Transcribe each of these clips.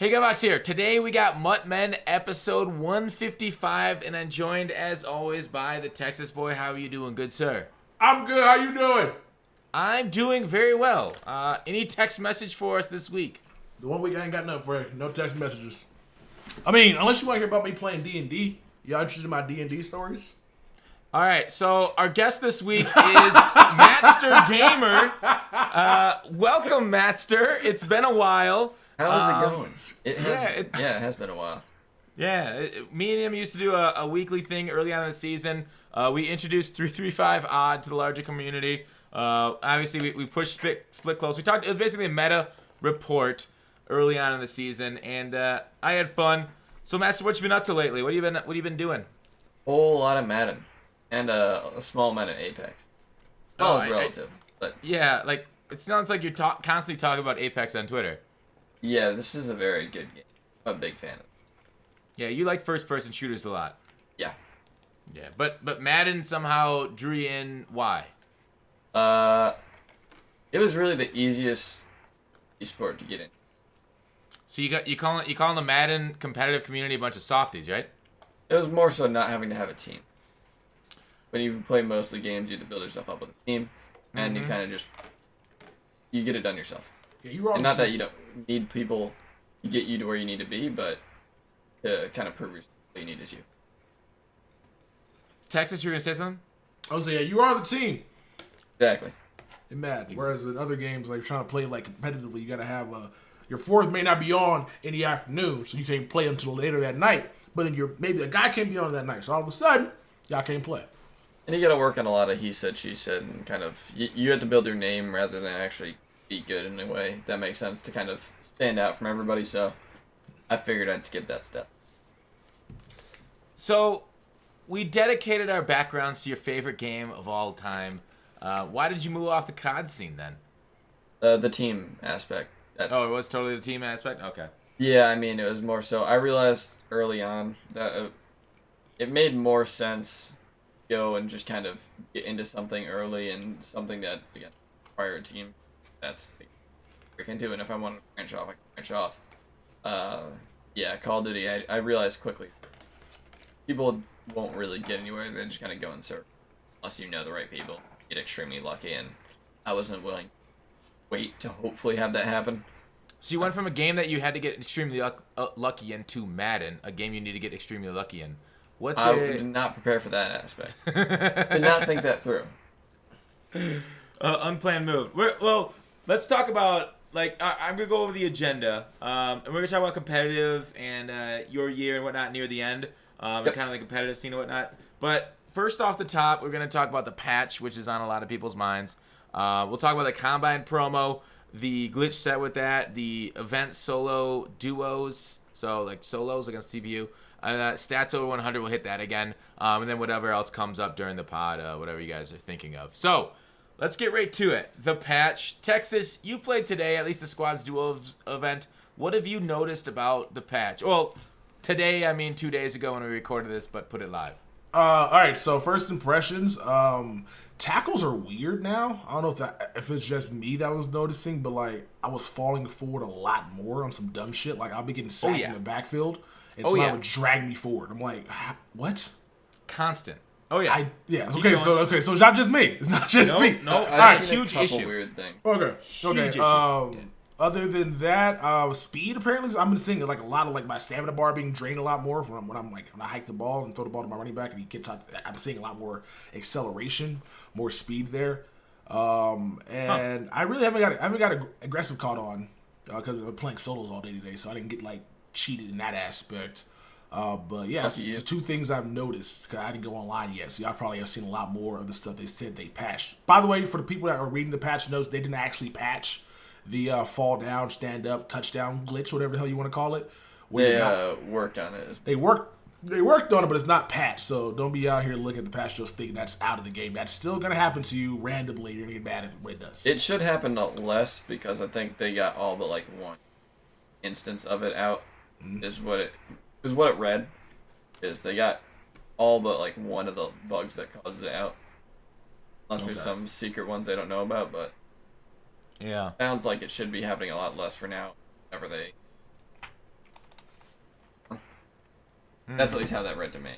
Hey, Gutfoxx here. Today we got Muttmen episode 155, and I'm joined as always by the Texas boy. How are you doing, good sir? I'm good. How you doing? I'm doing very well. Any text message for us this week? The 1 week I ain't got nothing for you. No text messages. I mean, unless you want to hear about me playing D&D. Y'all interested in my D&D stories? All right, so our guest this week is Mattstergamer. Welcome, Mattster. It's been a while. How's it going? it has been a while. Yeah, me and him used to do a weekly thing early on in the season. We introduced 335 Odd to the larger community. Obviously, we pushed split close. We talked. It was basically a meta report early on in the season, and I had fun. So, Mattster, what you been up to lately? What have you been doing? Whole lot of Madden and a small amount of Apex. All is relative, but yeah, like it sounds like you're constantly talking about Apex on Twitter. Yeah, this is a very good game. I'm a big fan of it. Yeah, you like first-person shooters a lot. Yeah. Yeah, but Madden somehow drew you in. Why? It was really the easiest esport to get in. So you calling the Madden competitive community a bunch of softies, right? It was more so not having to have a team. When you play most of the games, you have to build yourself up with a team, and you kind of just you get it done yourself. Yeah, you were And not that you don't need people to get you to where you need to be, but to kind of prove what you need is you. Texas, you were gonna say something? I was saying, yeah, you are the team. Exactly. In Madden. Whereas in other games, like trying to play like competitively, you gotta have your fourth may not be on in the afternoon, so you can't play until later that night. But then maybe a guy can't be on that night, so all of a sudden, y'all can't play. And you got to work on a lot of he said, she said, and kind of you have to build your name rather than actually be good in a way. That makes sense to kind of stand out from everybody. So I figured I'd skip that step. So we dedicated our backgrounds to your favorite game of all time. Why did you move off the COD scene then? The team aspect. It was totally the team aspect? Okay. Yeah, I mean, it was more so. I realized early on that it made more sense to go and just kind of get into something early and something that, again, require a team that's I can do. And if I want to branch off, I can branch off. Yeah, Call of Duty, I realized quickly. People won't really get anywhere. They just kind of go in circles. Unless you know the right people. Get extremely lucky, and I wasn't willing to wait to hopefully have that happen. So you went from a game that you had to get extremely lucky in to Madden, a game you need to get extremely lucky in. I did not prepare for that aspect. Did not think that through. Unplanned move. Well, let's talk about, I'm going to go over the agenda, and we're going to talk about competitive and your year and whatnot near the end, and kind of the competitive scene and whatnot. But first off the top, we're going to talk about the patch, which is on a lot of people's minds. We'll talk about the Combine promo, the glitch set with that, the event solo duos, so like solos against CPU, stats over 100, we'll hit that again, and then whatever else comes up during the pod, whatever you guys are thinking of. So let's get right to it. The patch. Texas, you played today, at least the squads duo event. What have you noticed about the patch? Well, today, I mean 2 days ago when we recorded this, but put it live. All right, so first impressions. Tackles are weird now. I don't know if it's just me that was noticing, but like I was falling forward a lot more on some dumb shit. Like I'll be getting sacked in the backfield, and somebody would drag me forward. I'm like, what? Constant. Oh yeah. Okay, so it's not just me. It's not just me. No. All right, huge issue. Weird thing. Okay. Huge issue. Other than that, speed apparently. I've been seeing like a lot of like my stamina bar being drained a lot more when I hike the ball and throw the ball to my running back and he gets out. I'm seeing a lot more acceleration, more speed there. And I really haven't got aggressive caught on because I'm playing solos all day today, so I didn't get like cheated in that aspect. But yeah, it's the two things I've noticed because I didn't go online yet, so y'all probably have seen a lot more of the stuff they said they patched. By the way, for the people that are reading the patch notes, they didn't actually patch the fall down, stand up, touchdown glitch, whatever the hell you want to call it. They worked on it. They worked on it, but it's not patched. So don't be out here looking at the patch notes thinking that's out of the game. That's still gonna happen to you randomly. You're gonna get mad when it does. It should happen less because I think they got all but like one instance of it out. Is what it read. Is they got all but like one of the bugs that caused it out. Unless there's some secret ones they don't know about, but. Yeah. Sounds like it should be happening a lot less for now. Whenever they That's at least how that read to me.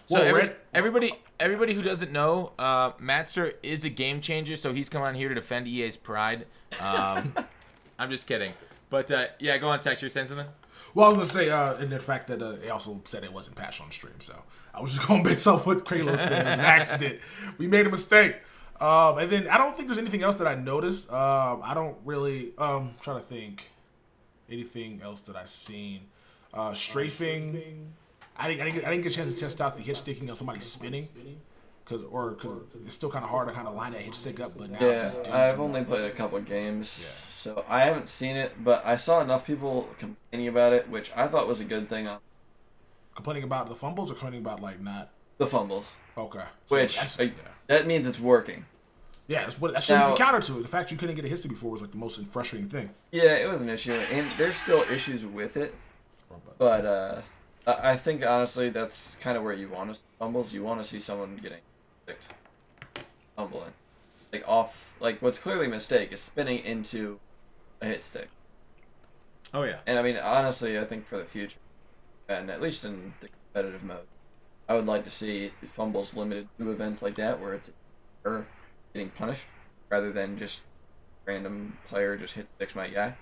So Well, everybody who doesn't know, Mattster is a game changer, so he's come on here to defend EA's pride. I'm just kidding. But yeah, go on, Tex. You're saying something? Well, I was gonna say, in the fact that they also said it wasn't patched on stream, so I was just going based off what Kralo said. It was an accident. We made a mistake. And then I don't think there's anything else that I noticed. I don't really. Trying to think. Anything else that I've seen? Strafing. I didn't get a chance to test out the hit sticking of somebody spinning, because it's still kind of hard to kind of line that hit stick up. But now, Yeah, I've only played a couple games, so I haven't seen it, but I saw enough people complaining about it, which I thought was a good thing. Complaining about the fumbles or complaining about like not The fumbles, okay, which that means it's working. Yeah, that should be the counter to it. The fact you couldn't get a hit stick before was like the most frustrating thing. Yeah, it was an issue, and there's still issues with it, but I think honestly that's kind of where you want to see fumbles. You want to see someone getting picked, fumbling, like off. Like what's clearly a mistake is spinning into a hit stick. Oh yeah. And I mean honestly, I think for the future, and at least in the competitive mode, I would like to see fumbles limited to events like that where it's getting punished rather than just random player just hit sticks my guy.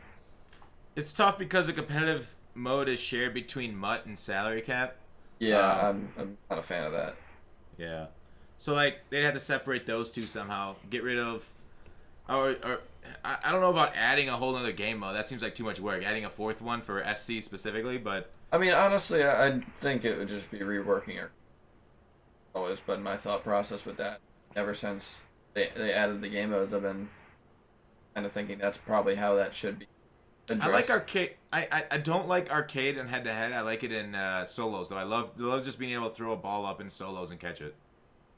It's tough because the competitive mode is shared between Mutt and Salary Cap. Yeah, I'm not a fan of that. Yeah. So like they'd have to separate those two somehow. Get rid of or I don't know about adding a whole other game mode. That seems like too much work. Adding a fourth one for SC specifically, but I mean honestly I think it would just be reworking it. Always been my thought process with that. Ever since they added the game modes, I've been kind of thinking that's probably how that should be addressed. I like arcade. I don't like arcade and head to head. I like it in solos though. I love just being able to throw a ball up in solos and catch it.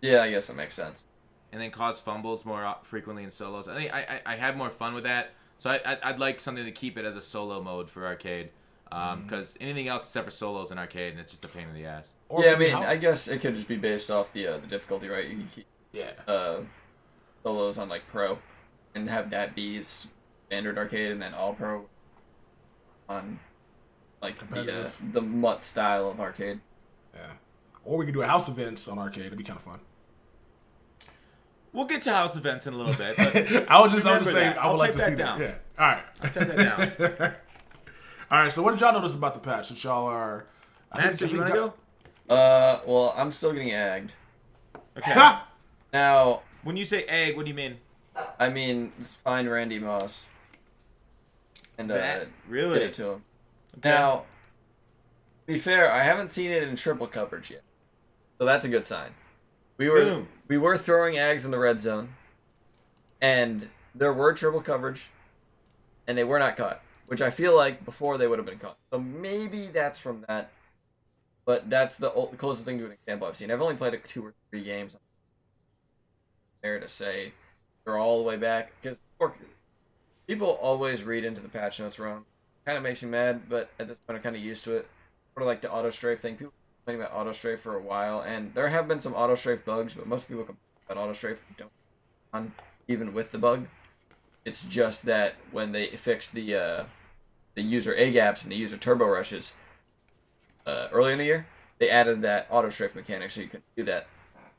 Yeah, I guess that makes sense. And then cause fumbles more frequently in solos. I think I have more fun with that. So I'd like something to keep it as a solo mode for arcade. Because anything else except for solos in arcade, and it's just a pain in the ass. Yeah, I mean, I guess it could just be based off the difficulty, right? You can keep solos on like pro, and have that be standard arcade, and then all pro on like the Mutt style of arcade. Yeah, or we could do a house events on arcade. It'd be kind of fun. We'll get to house events in a little bit. But I was just saying I would like to see down. that. Yeah. All right. I'll take that down. All right. So what did y'all notice about the patch? Since y'all are, Mattster, you want to go? Well, I'm still getting agged. Okay. Now, when you say egg, what do you mean? I mean, find Randy Moss and really get it to him. Okay. Now, to be fair, I haven't seen it in triple coverage yet, so that's a good sign. We were throwing ags in the red zone, and there were triple coverage, and they were not caught, which I feel like before they would have been caught. So maybe that's from that, but that's the closest thing to an example I've seen. I've only played 2 or 3 games. Fair to say they're all the way back, because people always read into the patch notes wrong. Kind of makes me mad, but at this point I'm kind of used to it. Sort of like the auto strafe thing. People complaining about auto strafe for a while, and there have been some auto strafe bugs, but most people complain about auto strafe don't on even with the bug. It's just that when they fixed the user A gaps and the user turbo rushes early in the year, they added that auto strafe mechanic, so you couldn't do that.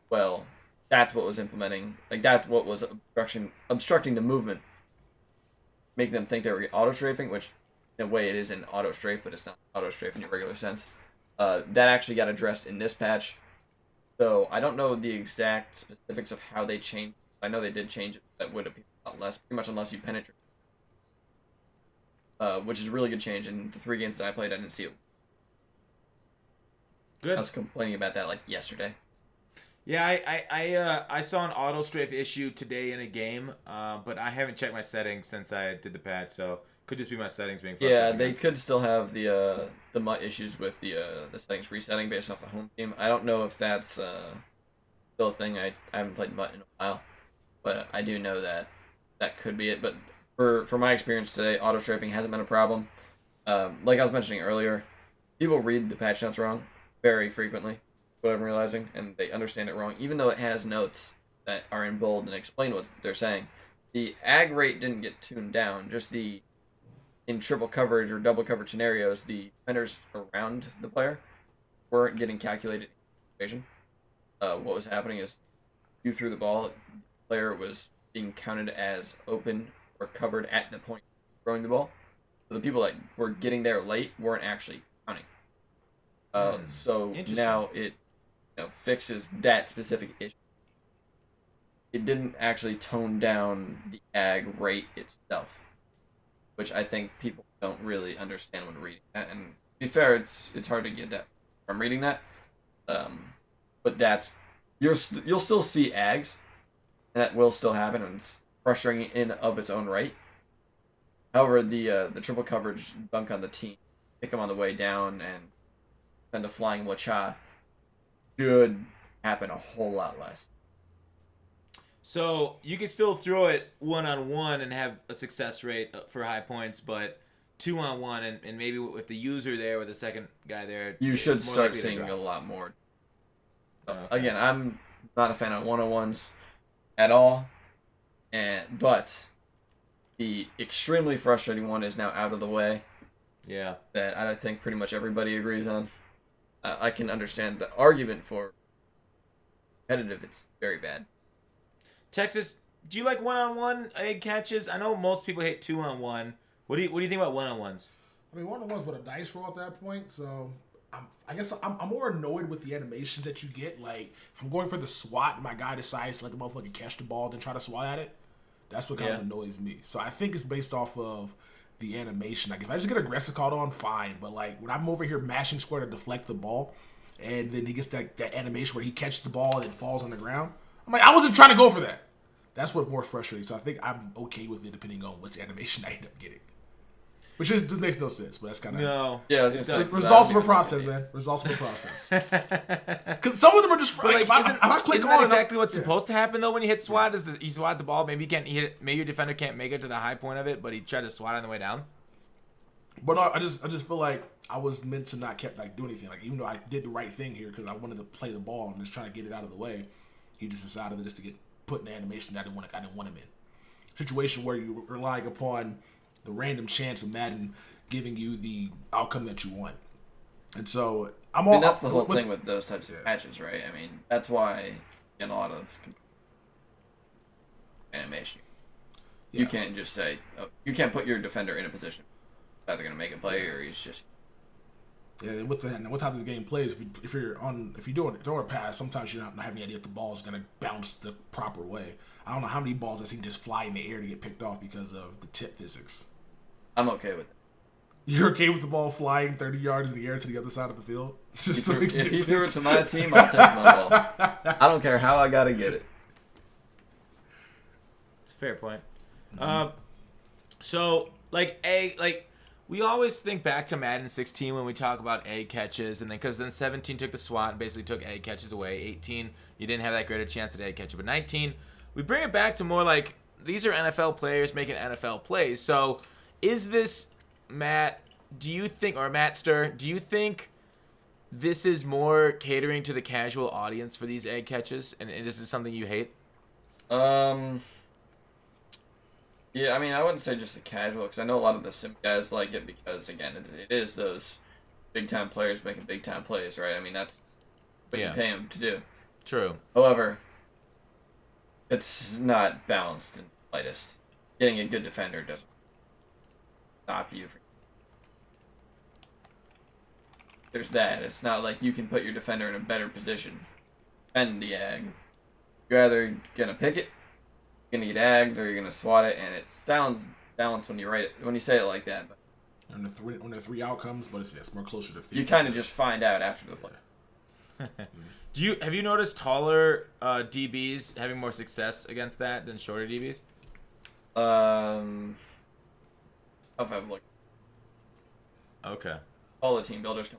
Well, that's what was implementing, like that's what was obstructing the movement, making them think they were auto strafing, which in a way it is an auto strafe, but it's not auto strafe in your regular sense. That actually got addressed in this patch, so I don't know the exact specifics of how they changed. I know they did change it. That would appear a lot less, pretty much unless you penetrate, which is a really good change. In the 3 games that I played, I didn't see it. Good. I was complaining about that like yesterday. Yeah, I saw an auto strafe issue today in a game, but I haven't checked my settings since I did the patch, so could just be my settings being fucked up. They could still have the MUT issues with the settings resetting based off the home team. I don't know if that's still a thing. I haven't played MUT in a while, but I do know that could be it. But for my experience today, auto strafing hasn't been a problem. Like I was mentioning earlier, people read the patch notes wrong very frequently. What I'm realizing, and they understand it wrong, even though it has notes that are in bold and explain what they're saying. The ag rate didn't get tuned down, just the in triple coverage or double coverage scenarios, the defenders around the player weren't getting calculated information. What was happening is you threw the ball, the player was being counted as open or covered at the point of throwing the ball. So the people that were getting there late weren't actually counting. So now it fixes that specific issue. It didn't actually tone down the ag rate itself, which I think people don't really understand when reading that. And to be fair, it's hard to get that from reading that. But that's you'll still see ags, and that will still happen, and it's frustrating in of its own right. However, the triple coverage dunk on the team, pick them on the way down, and send a flying wacha should happen a whole lot less. So you could still throw it 1-on-1 and have a success rate for high points, but 2-on-1 and maybe with the user there or the second guy there, you should start seeing a lot more. Okay. Again, I'm not a fan of 1-on-1s at all, but the extremely frustrating one is now out of the way. Yeah, that I think pretty much everybody agrees on. I can understand the argument for competitive. It's very bad. Texas, do you like 1-on-1 egg catches? I know most people hate 2-on-1. What do you think about 1-on-1s? I mean, 1-on-1's with a dice roll at that point, so I guess I'm more annoyed with the animations that you get. Like, if I'm going for the swat and my guy decides to let the motherfucker catch the ball then try to swat at it, that's what kind of annoys me. So I think it's based off of the animation. Like, if I just get aggressive called on, fine. But, like, when I'm over here mashing square to deflect the ball, and then he gets that animation where he catches the ball and it falls on the ground, I'm like, I wasn't trying to go for that. That's what's more frustrating. So I think I'm okay with it depending on what's animation I end up getting. Which just makes no sense, but that's kind of... No. Yeah, I was gonna say, results of a process, man. Results of a process. Because some of them are just... But like, if I click isn't on... that exactly what's supposed to happen, though, when you hit swat? Is you swat the ball, maybe you can't hit it, maybe your defender can't make it to the high point of it, but he tried to swat on the way down? But no, I just feel like I was meant to not do anything. Like, even though I did the right thing here because I wanted to play the ball and just trying to get it out of the way, he just decided just to get put in the animation that I didn't want him in. Situation where you're relying upon the random chance of Madden giving you the outcome that you want. And so that's the whole thing with those types of patches, right? I mean, that's why you get a lot of animation. You can't just say, you can't put your defender in a position either going to make a play or he's just... Yeah, and with how this game plays, if you're doing a pass, sometimes you're not having any idea if the ball is going to bounce the proper way. I don't know how many balls I've seen just fly in the air to get picked off because of the tip physics. I'm okay with it. You're okay with the ball flying 30 yards in the air to the other side of the field? Just if he threw it to my team, I'll take my ball. I don't care how I got to get it. It's a fair point. So, we always think back to Madden 16 when we talk about egg catches, and then because then 17 took the SWAT and basically took egg catches away. 18, you didn't have that great a chance at egg catcher, but 19, we bring it back to more like these are NFL players making NFL plays. So, is this Matt? Do you think, or Mattster? Do you think this is more catering to the casual audience for these egg catches, and this is something you hate? Yeah, I mean, I wouldn't say just the casual, because I know a lot of the sim guys like it because, again, it is those big-time players making big-time plays, right? I mean, that's what you pay them to do. True. However, it's not balanced in the slightest. Getting a good defender doesn't stop you. There's that. It's not like you can put your defender in a better position. Defend the ag. You're either going to pick it, gonna get agged or you're gonna swat it, and it sounds balanced when you write it when you say it like that. But when there are three outcomes, but it's more closer to 50. You kind of just find out after the play. Have you noticed taller DBs having more success against that than shorter DBs? I've looked. Okay. All the team builders.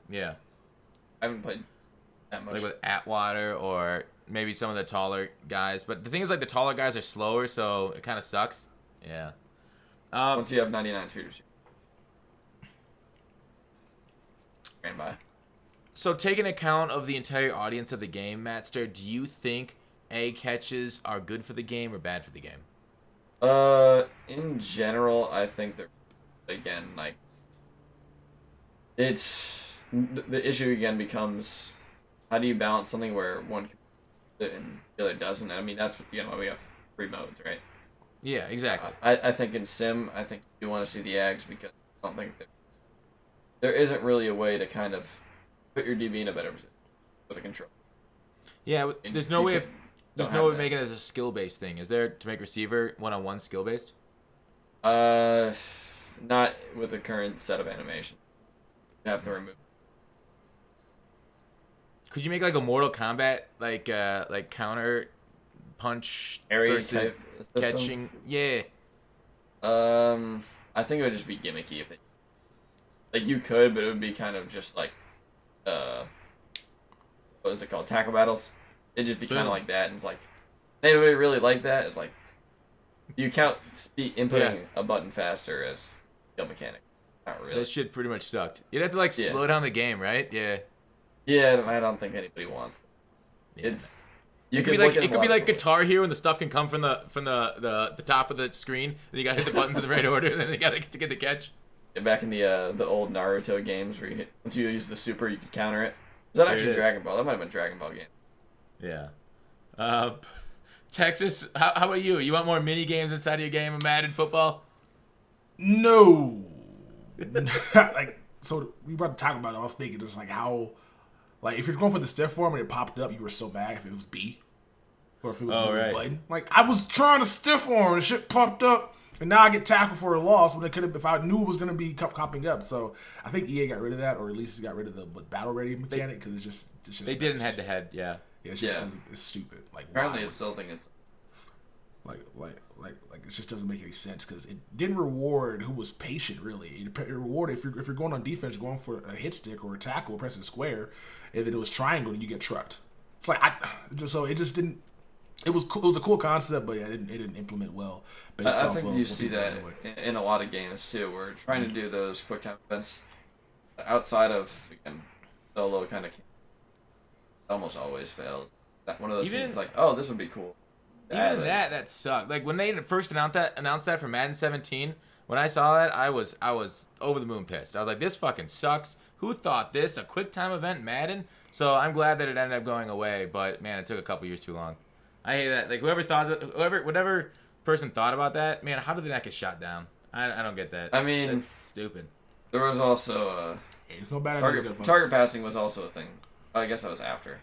Yeah. I haven't played that much. Like with Atwater or maybe some of the taller guys. But the thing is, like, the taller guys are slower, so it kind of sucks. Yeah. Once you have 99 speeders. Ran by. So taking account of the entire audience of the game, Mattster, do you think egg catches are good for the game or bad for the game? In general, I think that again, like the issue again becomes how do you balance something where one can do it and the other doesn't? I mean, that's why we have 3 modes, right? Yeah, exactly. I think in Sim, I think you want to see the Ags because I don't think there isn't really a way to kind of put your DB in a better position with a control. Yeah, And there's no you way can- of don't there's no way have of that. making it as a skill based thing. Is there to make receiver one-on-one skill based? Not with the current set of animation. You have to remove. Could you make like a Mortal Kombat like counter punch Area versus type system? catching? Yeah. I think it would just be gimmicky if they like you could, but it would be kind of just like what is it called? Tackle battles. It'd just be kind of Boom. like that, and it's like anybody really like that? It's like you count inputting a button faster as skill mechanic. Not really. That shit pretty much sucked. You'd have to like Yeah. slow down the game, right? Yeah. Yeah, I don't think anybody wants. That. Yeah. It's you It could be look like at it could be a lot like of- Guitar Hero, and the stuff can come from the top of the screen. And you gotta hit the buttons in the right order, and then you gotta to get the catch. back in the old Naruto games where once you use the super, you could counter it. Was that There it actually is. Dragon Ball? That might have been Dragon Ball game. Yeah. Texas, how about you? You want more mini games inside of your game of Madden football? No. Like, so we about to talk about it. I was thinking just like how, like, if you're going for the stiff form and it popped up, you were so mad if it was B. Or if it was a little button. Like, I was trying to stiff form and shit popped up, and now I get tackled for a loss when it could have, if I knew it was going to be popping up. So I think EA got rid of that, or at least got rid of the battle ready mechanic, because it's just. They did in head to head, yeah. Yeah, it just Yeah. doesn't, it's stupid. Like, Apparently, why? it's still think it's. Like it just doesn't make any sense because it didn't reward who was patient. Really, it rewarded if you're going on defense, going for a hit stick or a tackle, pressing square, and then it was triangle, and you get trucked. It's like it just didn't. It was cool, it was a cool concept, but yeah, it didn't implement well. Based I off think of you what see people are that doing. in a lot of games too. We're trying to do those quick time events outside of again solo kind of. Almost always fails. That one of those Even things in- like, oh, this would be cool. Even that sucked. Like when they first announced that for Madden 17, when I saw that, I was over the moon pissed. I was like, this fucking sucks. Who thought this? A quick time event Madden? So I'm glad that it ended up going away, but man, it took a couple years too long. I hate that. Like whatever person thought about that, man, how did that get shot down? I don't get that. I mean, That's stupid. there was also It's no bad ideas. target passing was also a thing. I guess that was after.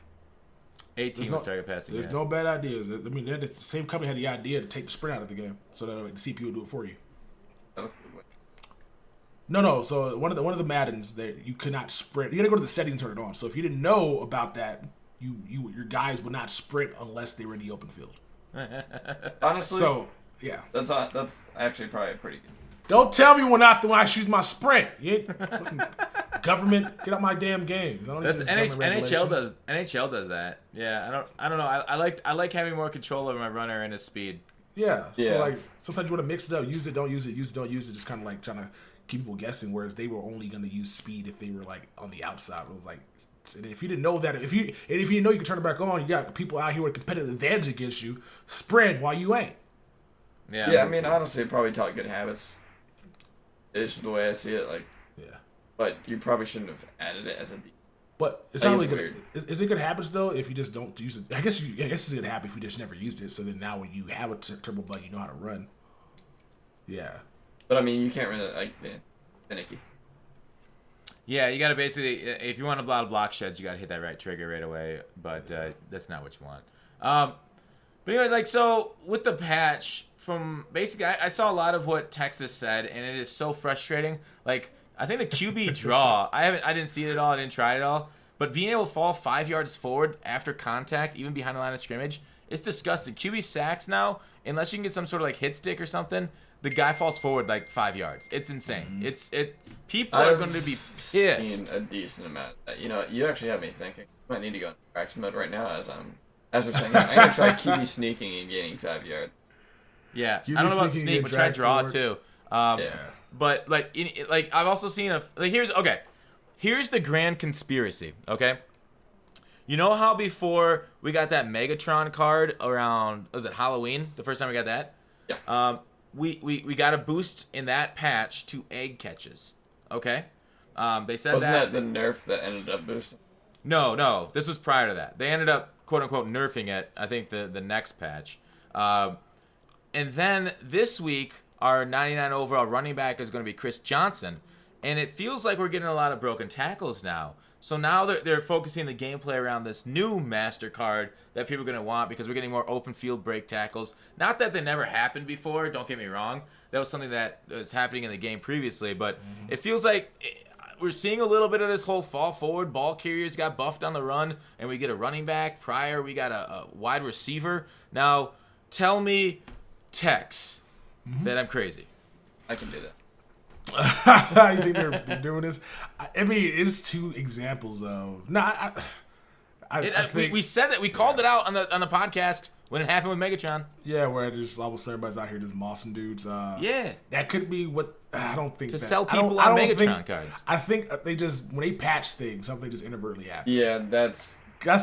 18 was target passing. There's yeah. no bad ideas. I mean, the same company had the idea to take the sprint out of the game, so that the CPU would do it for you. Oh, No. So one of the Maddens that you could not sprint. You had to go to the settings and turn it on. So if you didn't know about that, your guys would not sprint unless they were in the open field. honestly, So yeah, that's actually probably pretty good. don't tell me when I choose my sprint. You ain't fucking government, get out my damn games. I don't That's need this government NHL regulation. does NHL does that. Yeah, I don't know. I like having more control over my runner and his speed. Yeah. So Yeah. like sometimes you want to mix it up, use it, don't use it, use it, don't use it, just kind of like trying to keep people guessing. Whereas they were only going to use speed if they were like on the outside. It was like, and if you didn't know that, if you didn't know you could turn it back on, you got people out here with competitive advantage against you, sprint while you ain't. Yeah. Yeah, I mean, honestly, it probably taught good habits. It's just the way I see it. Like, Yeah. but you probably shouldn't have added it as a. But it's I not think really it's good. Is it good habits though if you just don't use it? I guess it's a good habit if you just never used it. So then now when you have a turbo button, you know how to run. Yeah. But I mean, you can't really like finicky. Yeah, you got to basically, if you want a lot of block sheds, you got to hit that right trigger right away. But that's not what you want. But anyway, like, so with the patch, from basically, I saw a lot of what Texas said, and it is so frustrating. Like, I think the QB draw, I didn't see it at all, I didn't try it at all. But being able to fall 5 yards forward after contact, even behind the line of scrimmage, it's disgusting. QB sacks now, unless you can get some sort of like hit stick or something, the guy falls forward like 5 yards. It's insane. People are going to be pissed. Seen a decent amount. You know, you actually have me thinking. I might need to go in practice mode right now as we're saying. I'm gonna try QB sneaking and gaining 5 yards. Yeah, QB I don't know about sneaking sneak, and but try drag draw forward. too. Yeah. But like I've also seen here's the grand conspiracy. Okay, you know how before we got that Megatron card around, was it Halloween? The first time we got that, Yeah. We got a boost in that patch to egg catches. Okay. They said Wasn't that the nerf that ended up boosting? No, this was prior to that. They ended up quote unquote nerfing it. I think the next patch. And then this week, our 99 overall running back is going to be Chris Johnson. And it feels like we're getting a lot of broken tackles now. So now they're focusing the gameplay around this new master card that people are going to want because we're getting more open field break tackles. Not that they never happened before, don't get me wrong. That was something that was happening in the game previously. But it feels like we're seeing a little bit of this whole fall forward. Ball carriers got buffed on the run, and we get a running back. Prior, we got a wide receiver. Now, tell me, Tex, that I'm crazy. I can do that. You think they're doing this? I mean, it's two examples of. No, I think we said that. We called it out on the podcast when it happened with Megatron. Yeah, where just almost everybody's out here just mossing dudes. Yeah, that could be what I don't think to that, sell I don't- people I on don't Megatron think- cards. I think they just when they patch things, something just inadvertently happens. Yeah, that's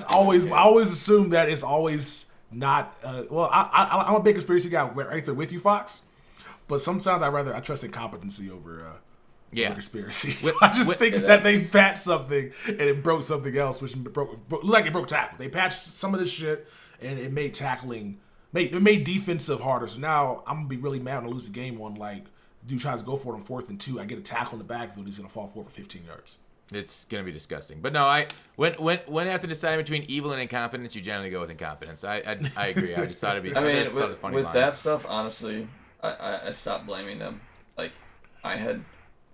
always. I always assume that it's always not. Well, I'm a big conspiracy guy right there with you, Fox. But sometimes I trust incompetency over conspiracy. So I just think that they patched something and it broke something else, which broke like it broke tackle. They patched some of this shit and it made tackling made defensive harder. So now I'm gonna be really mad when I lose the game on like the dude tries to go for it on 4th and 2. I get a tackle in the backfield, he's gonna fall forward for 15 yards. It's gonna be disgusting. But no, when I have to decide between evil and incompetence, you generally go with incompetence. I agree. I just thought it'd be. I mean, just thought it was a funny with line. that stuff, honestly, I stopped blaming them. Like, I had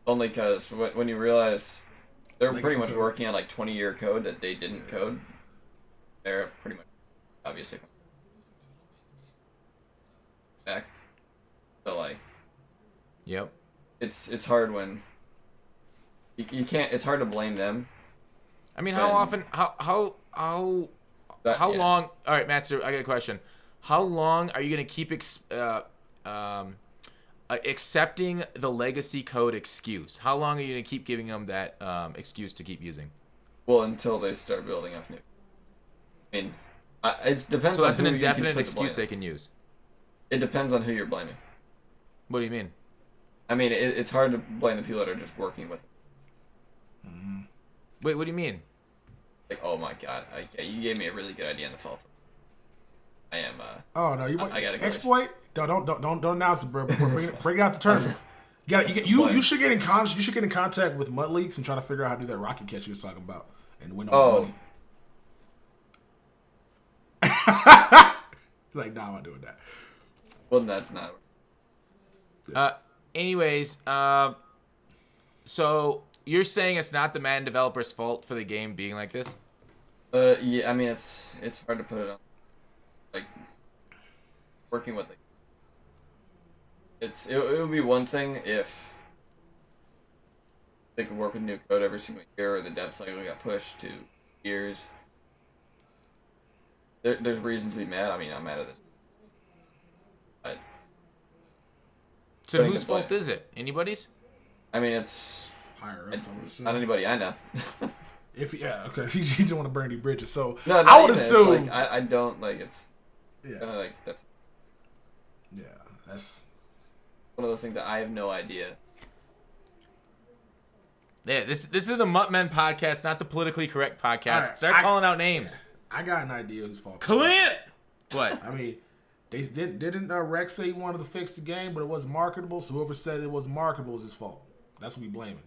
only because when you realize they're pretty much working on like 20-year code that they didn't code, they're pretty much obviously back. So like, Yep. it's hard when you can't. It's hard to blame them. I mean, how often? How Yeah. long? All right, Mattster, I got a question. How long are you gonna keep accepting the legacy code excuse? How long are you gonna keep giving them that excuse to keep using? Well, until they start building up new. I mean, it depends. So that's on an who you can indefinite put the excuse blame they on. can use. It depends on who you're blaming. What do you mean? I mean, it's hard to blame the people that are just working with it. Wait, what do you mean? Like, oh my god, you gave me a really good idea in the fall. I am. Oh no, you I gotta go. exploit? Don't announce it, bro. Bring it out the tournament. You should get in contact with Mud Leaks and try to figure out how to do that rocket catch you was talking about and win all the money. He's like, nah, I'm not doing that. Well, that's not. Anyways, so you're saying it's not the Madden developer's fault for the game being like this? Yeah, I mean, it's hard to put it on. Like, working with it would be one thing if they could work with new code every single year, or the dev cycle got pushed to years. There's reasons to be mad. I mean, I'm mad at this. So whose fault is it? Anybody's? I mean, it's Higher ups, I would assume. not anybody I know. Okay, he don't want to burn any bridges. So No, I would even. It's assume. like, I don't like it's. Yeah, Kind of like that's that's. one of those things that I have no idea. Yeah, this is the Muttmen podcast, not the politically correct podcast. All right, Start calling out names. I got an idea whose fault. Clint! What? I mean, they didn't Rex say he wanted to fix the game, but it wasn't marketable. So whoever said it wasn't marketable is his fault. That's what we blaming.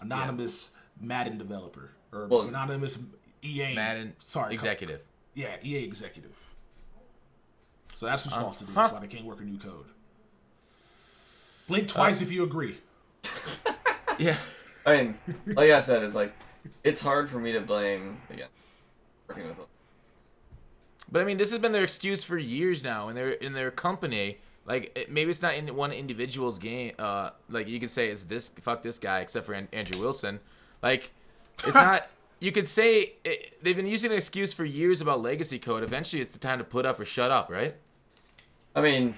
Anonymous Madden developer or anonymous EA Madden executive. EA executive. So that's whose fault it is. That's why they can't work a new code. Blink twice if you agree. Yeah. I mean, like I said, it's like it's hard for me to blame again working with them. But I mean, this has been their excuse for years now, and they're in their company. Like, maybe it's not in one individual's game. Like, you could say it's this, fuck this guy, except for Andrew Wilson. Like, it's not. You could say they've been using an excuse for years about legacy code. Eventually, it's the time to put up or shut up, right? I mean,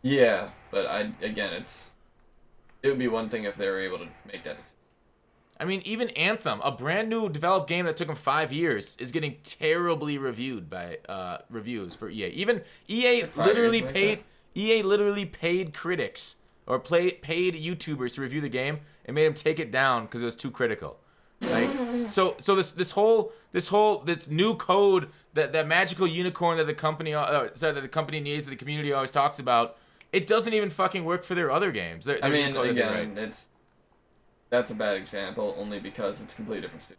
yeah, but it would be one thing if they were able to make that decision. I mean, even Anthem, a brand new developed game that took them 5 years, is getting terribly reviewed by reviews for EA. Even EA Like 5 literally years, paid. EA literally paid critics or paid YouTubers to review the game and made them take it down because it was too critical. Like, so this new code, that magical unicorn that the company needs, that the community always talks about, it doesn't even fucking work for their other games. I mean, again, that's a bad example only because it's a completely different studio.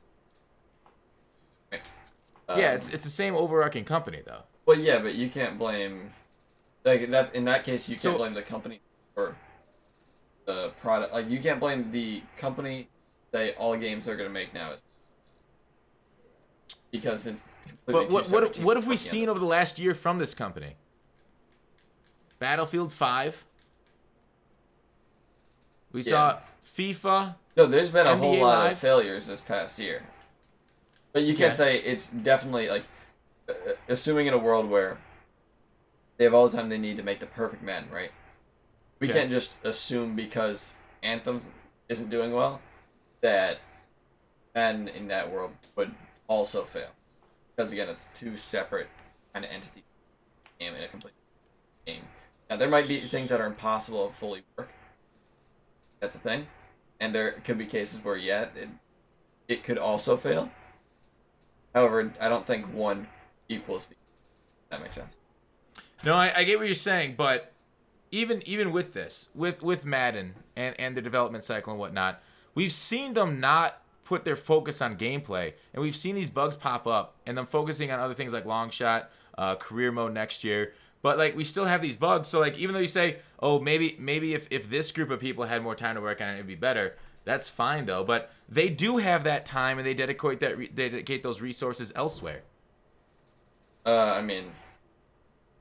Yeah, it's the same overarching company though. Well, yeah, but you can't blame that. In that case, you can't blame the company for the product. Like, you can't blame the company. Say all games they're gonna make now, because it's completely. But what have we seen over the last year from this company? Battlefield 5. We saw FIFA. No, there's been a whole lot Live. of failures this past year. But you can't say it's definitely, like, assuming in a world where they have all the time they need to make the perfect Madden, right? We can't just assume because Anthem isn't doing well that Madden in that world would also fail. Because, again, it's two separate kind of entities in a complete game. Now, there might be things that are impossible to fully work. That's a thing. And there could be cases where, yeah, it could also fail. However, I don't think one equals the other. That makes sense. No, I get what you're saying, but even with this, with Madden and the development cycle and whatnot, we've seen them not put their focus on gameplay, and we've seen these bugs pop up, and them focusing on other things like long shot, career mode next year. But like, we still have these bugs, so like, even though you say, oh, maybe if this group of people had more time to work on it, it'd be better. That's fine though. But they do have that time, and they dedicate those resources elsewhere. I mean,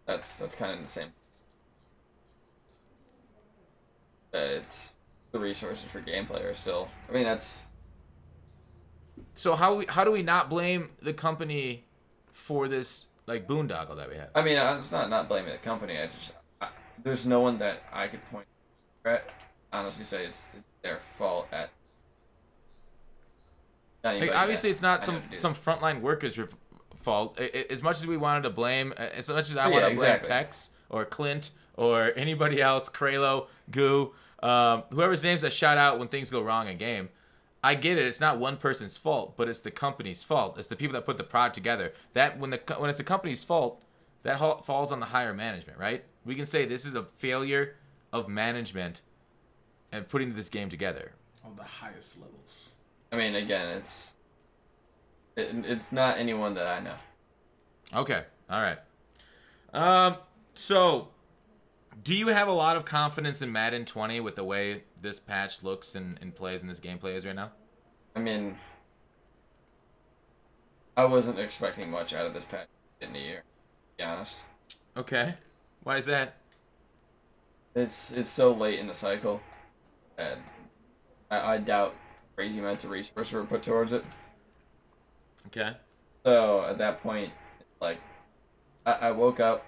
that's kind of the same. It's the resources for gameplay are still. I mean, that's. So how do we not blame the company for this, like, boondoggle that we have? I mean, I'm just not blaming the company. There's no one that I could point at. Honestly, say it's their fault at. Like, obviously, it's not some frontline workers' fault. As much as we wanted to blame, as much as I want to blame Tex or Clint or anybody else, Kralo, Goo, whoever's names that shout out when things go wrong in game. I get it. It's not one person's fault, but it's the company's fault. It's the people that put the product together. That when it's the company's fault, that falls on the higher management, right? We can say this is a failure of management and putting this game together on the highest levels. I mean, again, it's not anyone that I know. Okay, all right. So, do you have a lot of confidence in Madden 20 with the way this patch looks and plays and this gameplay is right now? I mean, I wasn't expecting much out of this patch in the year, to be honest. Okay. Why is that? It's so late in the cycle, and I doubt crazy amounts of resources were put towards it. Okay. So at that point, like, I woke up,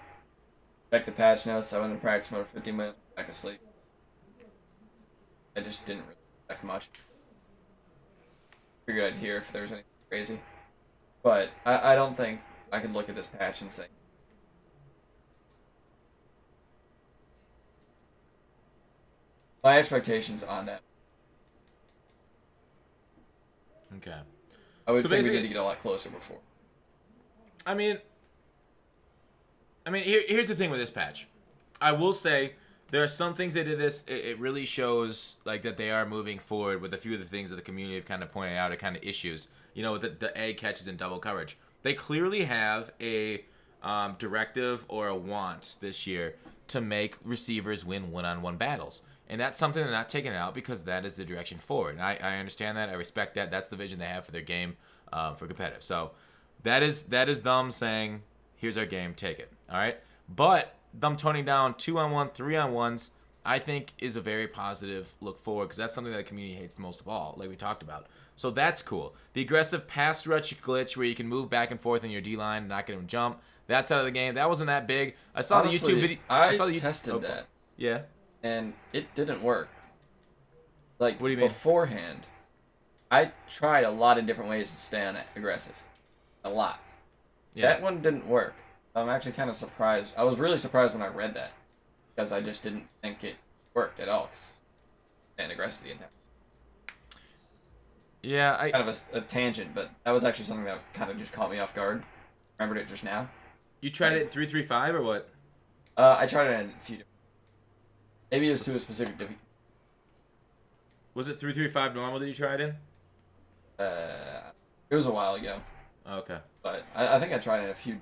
checked the patch notes, I went to practice mode for 15 minutes, back asleep. I just didn't really expect much. Figured I'd hear if there was anything crazy. But I don't think I could look at this patch and say, my expectations on that. Okay. I would think we need to get a lot closer before. I mean, here's the thing with this patch. I will say there are some things they did this. It really shows like that they are moving forward with a few of the things that the community have kind of pointed out are kind of issues. You know, the egg catches and double coverage. They clearly have a directive or a want this year to make receivers win one-on-one battles. And that's something they're not taking out because that is the direction forward. And I understand that. I respect that. That's the vision they have for their game for competitive. So that is them saying, here's our game, take it. All right? But them toning down 2-on-1, 3-on-1s, I think is a very positive look forward because that's something that the community hates the most of all, like we talked about. So that's cool. The aggressive pass rush glitch where you can move back and forth in your D-line and not get them jump, that's out of the game. That wasn't that big. I saw Honestly, the YouTube video. I tested that. Yeah. And it didn't work. Like, what do you mean? Beforehand, I tried a lot of different ways to stay on aggressive. A lot. Yeah. That one didn't work. I'm actually kind of surprised. I was really surprised when I read that. because I just didn't think it worked at all. And aggressively in that. Yeah, Kind of a tangent, but that was actually something that kind of just caught me off guard. Remembered it just now. You tried it in 3-3-5 or what? I tried it in a few different. Maybe it was to a specific different. Was it 3-3-5 normal that you tried in? It was a while ago. Okay. But I think I tried it a few.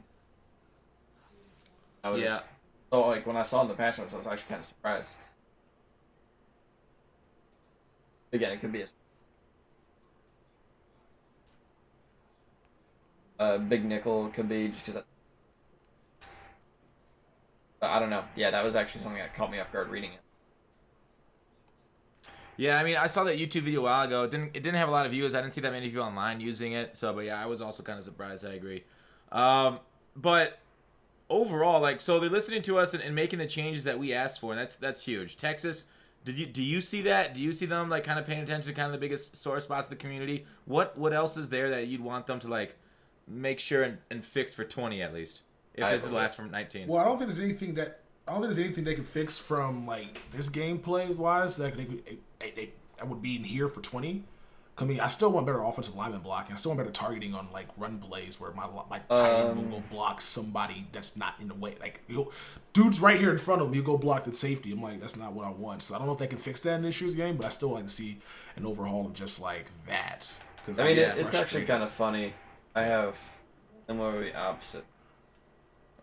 So like when I saw in the patch notes, I was actually kind of surprised. Again, it could be a big nickel. Could be just because. I don't know. Yeah, that was actually something that caught me off guard reading it. Yeah, I mean, I saw that YouTube video a while ago. It didn't have a lot of views. I didn't see that many people online using it. So, but yeah, I was also kind of surprised. I agree. But overall, like, so they're listening to us and making the changes that we asked for, and that's huge. Texas, do you see that? Do you see them like kind of paying attention to kind of the biggest sore spots of the community? What else is there that you'd want them to like make sure and fix for 20 at least? If this is the last from 19. Well, I don't think there's anything they can fix from like this gameplay wise that would be in here for 20. I mean, I still want better offensive lineman blocking. I still want better targeting on like run plays where my tight end will go block somebody that's not in the way. Like dude's right here in front of him, you go block the safety. I'm like, that's not what I want. So I don't know if they can fix that in this year's game, but I still like to see an overhaul of just like that. Because I mean, it's actually kind of funny. I have similarly opposite.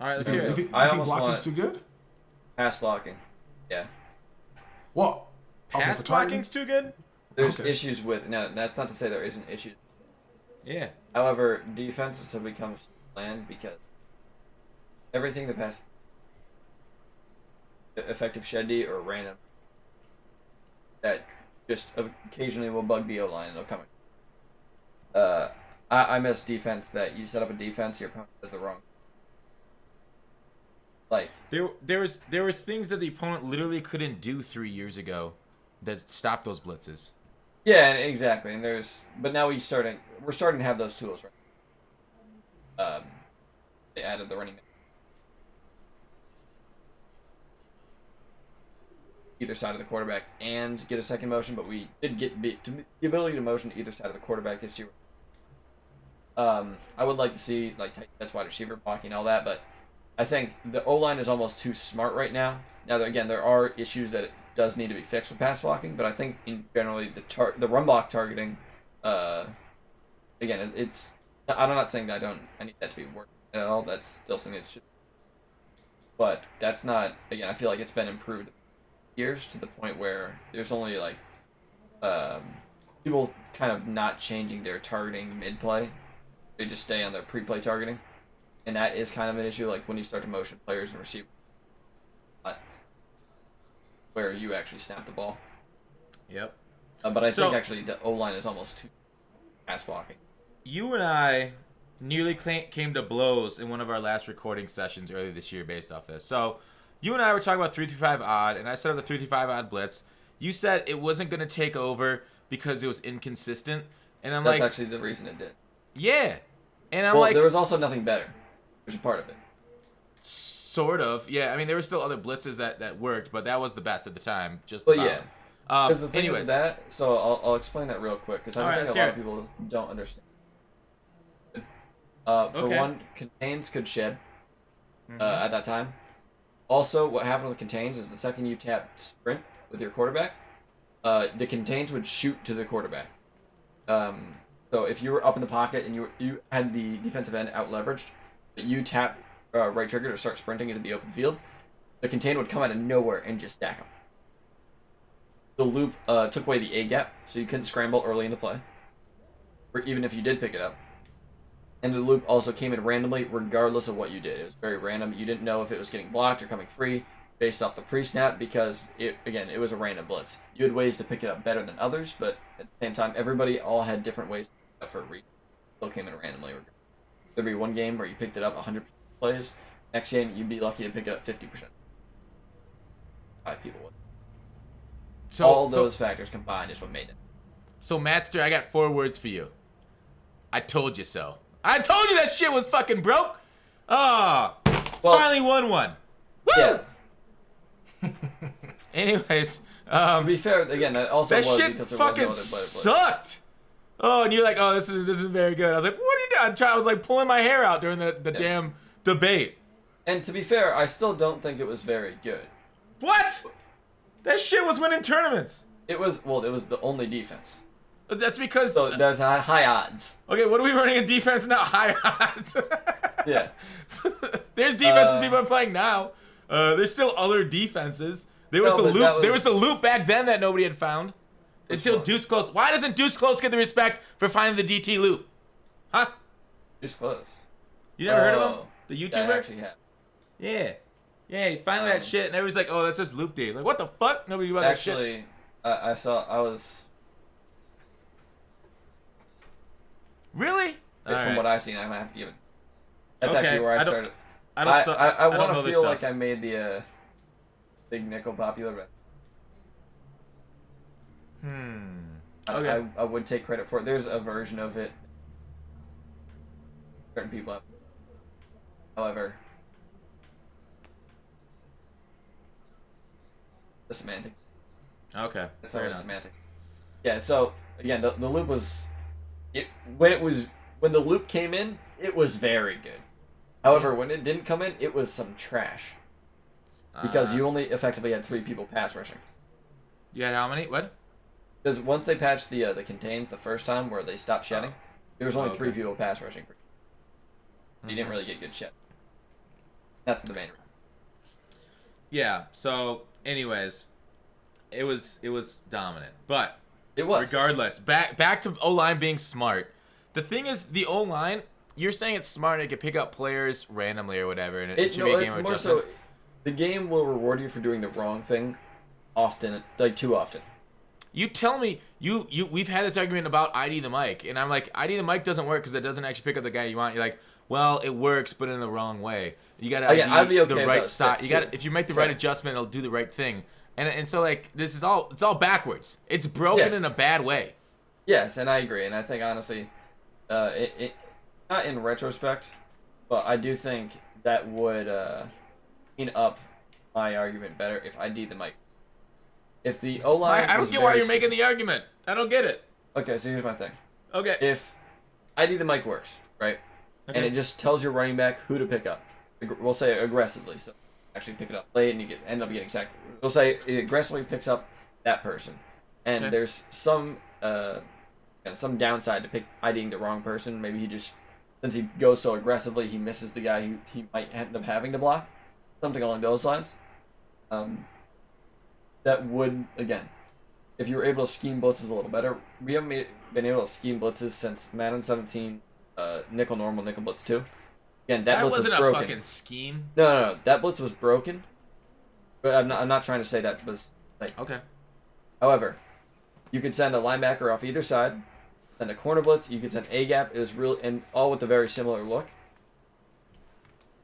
All right, let's hear it. You think blocking's too good? Pass blocking, yeah. Well, pass blocking's too good? There's issues with... No, that's not to say there isn't issues. Yeah. However, defenses have become bland because everything that passes effective shed D or random that just occasionally will bug the O-line and they'll come in. I miss defense that you set up a defense, your opponent does the wrong. Like there was things that the opponent literally couldn't do 3 years ago that stopped those blitzes. Yeah, exactly. And but now we're starting to have those tools, right? They added the running back. Either side of the quarterback and get a second motion, but we did get the ability to motion to either side of the quarterback this year. I would like to see like that's wide receiver blocking all that, but I think the O-line is almost too smart right now. Now, again, there are issues that it does need to be fixed with pass blocking, but I think in generally the run block targeting, again, it's. I'm not saying that I need that to be worked at all. That's still something that should. But that's not. Again, I feel like it's been improved years to the point where there's only like people kind of not changing their targeting mid play. They just stay on their pre-play targeting. And that is kind of an issue, like when you start to motion players and receivers, where you actually snap the ball. Yep. But I think actually the O-line is almost too pass blocking. You and I nearly came to blows in one of our last recording sessions earlier this year based off this. So you and I were talking about 3-3-5 odd, and I set up the 3-3-5 odd blitz. You said it wasn't going to take over because it was inconsistent. And I'm That's actually the reason it did. Yeah. And I'm well, there was also nothing better. Which is part of it. Sort of, yeah. I mean, there were still other blitzes that worked, but that was the best at the time. But yeah, because the thing is that. So I'll explain that real quick because I think a lot of people don't understand. For one, contains could shed at that time. Also, what happened with contains is the second you tap sprint with your quarterback, the contains would shoot to the quarterback. So if you were up in the pocket and you had the defensive end out leveraged. You tap right trigger to start sprinting into the open field, the contain would come out of nowhere and just stack them. The loop took away the A gap, so you couldn't scramble early in the play, or even if you did pick it up. And the loop also came in randomly, regardless of what you did. It was very random. You didn't know if it was getting blocked or coming free based off the pre-snap because, it was a random blitz. You had ways to pick it up better than others, but at the same time, everybody all had different ways to pick it up for a reason. It still came in randomly. There'd be one game where you picked it up 100% plays. Next game, you'd be lucky to pick it up 50%. 5 people would. So all those factors combined is what made it. So, Mattster, I got 4 words for you. I told you so. I told you that shit was fucking broke. Finally won one. Woo! Yeah. Anyways, To be fair, again, that also that was shit because there fucking was no other sucked. Oh, and you're like, oh, this isn't very good. I was like, what are you doing? I was like pulling my hair out during the damn debate. And to be fair, I still don't think it was very good. What? That shit was winning tournaments. It was the only defense. That's because. So there's high odds. Okay, what are we running in defense now? High odds. Yeah. There's defenses people are playing now. There's still other defenses. There was the loop. There was the loop back then that nobody had found. Until Deuce Close. Why doesn't Deuce Close get the respect for finding the DT loop? Huh? Deuce Close. You never heard of him? The YouTuber? Yeah, I actually have. Yeah. Yeah, he found that shit, and everybody's like, oh, that's just loop Dave. Like, what the fuck? Nobody knew about that shit. Actually, I was... Really? From what I've seen, I might have to give it... That's Okay, actually where I started. I want to know feel like I made the Big Nickel popular, but... Okay. I would take credit for it. There's a version of it. Certain people have. However, the semantic. Okay. It's Fair not enough. semantic. Yeah. So again, the loop was, when the loop came in, it was very good. However, when it didn't come in, it was some trash. Because you only effectively had 3 people pass rushing. You had how many? What? Because once they patched the contains the first time where they stopped shedding, there was only 3 okay. people pass rushing. You didn't really get good shed. That's the main reason. Yeah. So, anyways, it was dominant, but It was. regardless, back to O-line being smart. The thing is, the O-line, you're saying it's smart. It can pick up players randomly or whatever, and it should be a game of adjustments. The game will reward you for doing the wrong thing often, like too often. You tell me, we've had this argument about ID the mic, and I'm like, ID the mic doesn't work because it doesn't actually pick up the guy you want. You're like, well, it works, but in the wrong way. You got to Again, I'd be okay the with right that side. fix, You got too. if you make the right adjustment, it'll do the right thing. And so like this is all it's all backwards. It's broken in a bad way. Yes, and I agree, and I think honestly, it not in retrospect, but I do think that would clean up my argument better if I did the mic. If the O-line I don't get why you're making the argument. I don't get it. Okay, so here's my thing. Okay. If ID the mic works, right, Okay. and it just tells your running back who to pick up, we'll say aggressively, so actually pick it up late and you end up getting sacked. We'll say it aggressively picks up that person, and there's some downside to IDing the wrong person. Maybe he just, since he goes so aggressively, he misses the guy who he might end up having to block, something along those lines. That would, again, if you were able to scheme blitzes a little better. We haven't been able to scheme blitzes since Madden 17, nickel normal, nickel blitz 2. Again, that blitz wasn't was a broken. fucking scheme. No, that blitz was broken. But I'm not trying to say that was like. Okay. However, you could send a linebacker off either side, send a corner blitz. You could send a gap. It was real, and all with a very similar look.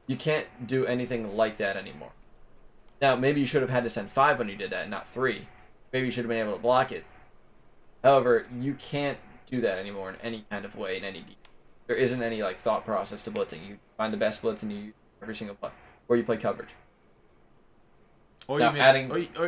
You can't do anything like that anymore. Now, maybe you should have had to send 5 when you did that, and not 3. Maybe you should have been able to block it. However, you can't do that anymore in any kind of way in any game. There isn't any like thought process to blitzing. You find the best blitz and you use every single play, or you play coverage. Or Now,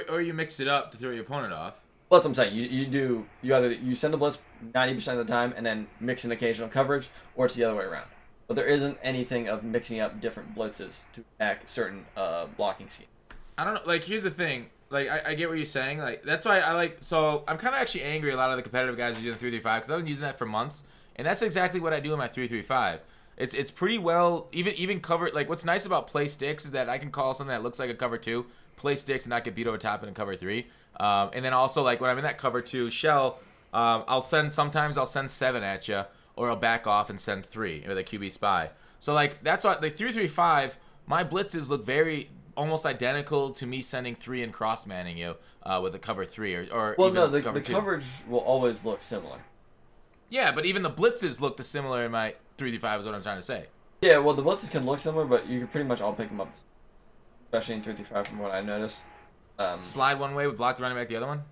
or you mix it up to throw your opponent off. Well, that's what I'm saying. You either send the blitz 90% of the time and then mix an occasional coverage, or it's the other way around. But there isn't anything of mixing up different blitzes to attack certain blocking schemes. I don't know. Like, here's the thing. Like, I get what you're saying. Like, that's why I like. So I'm kind of actually angry. A lot of the competitive guys are doing 3-3-5 because I've been using that for months, and that's exactly what I do in my 3-3-5. It's pretty well even covered. Like, what's nice about play sticks is that I can call something that looks like a cover 2, play sticks, and not get beat over top in a cover 3. And then also like when I'm in that cover 2 shell, sometimes I'll send 7 at you, or I'll back off and send 3 or the QB spy. So like that's why the 3-3-5. My blitzes look very almost identical to me sending 3 and cross manning you with a cover 3 or well, even no, the cover 2. coverage will always look similar. Yeah, but even the blitzes look similar in my 3-3-5 is what I'm trying to say. Yeah, well, the blitzes can look similar, but you can pretty much all pick them up, especially in 3-3-5 from what I noticed. Slide one way with block the running back the other one.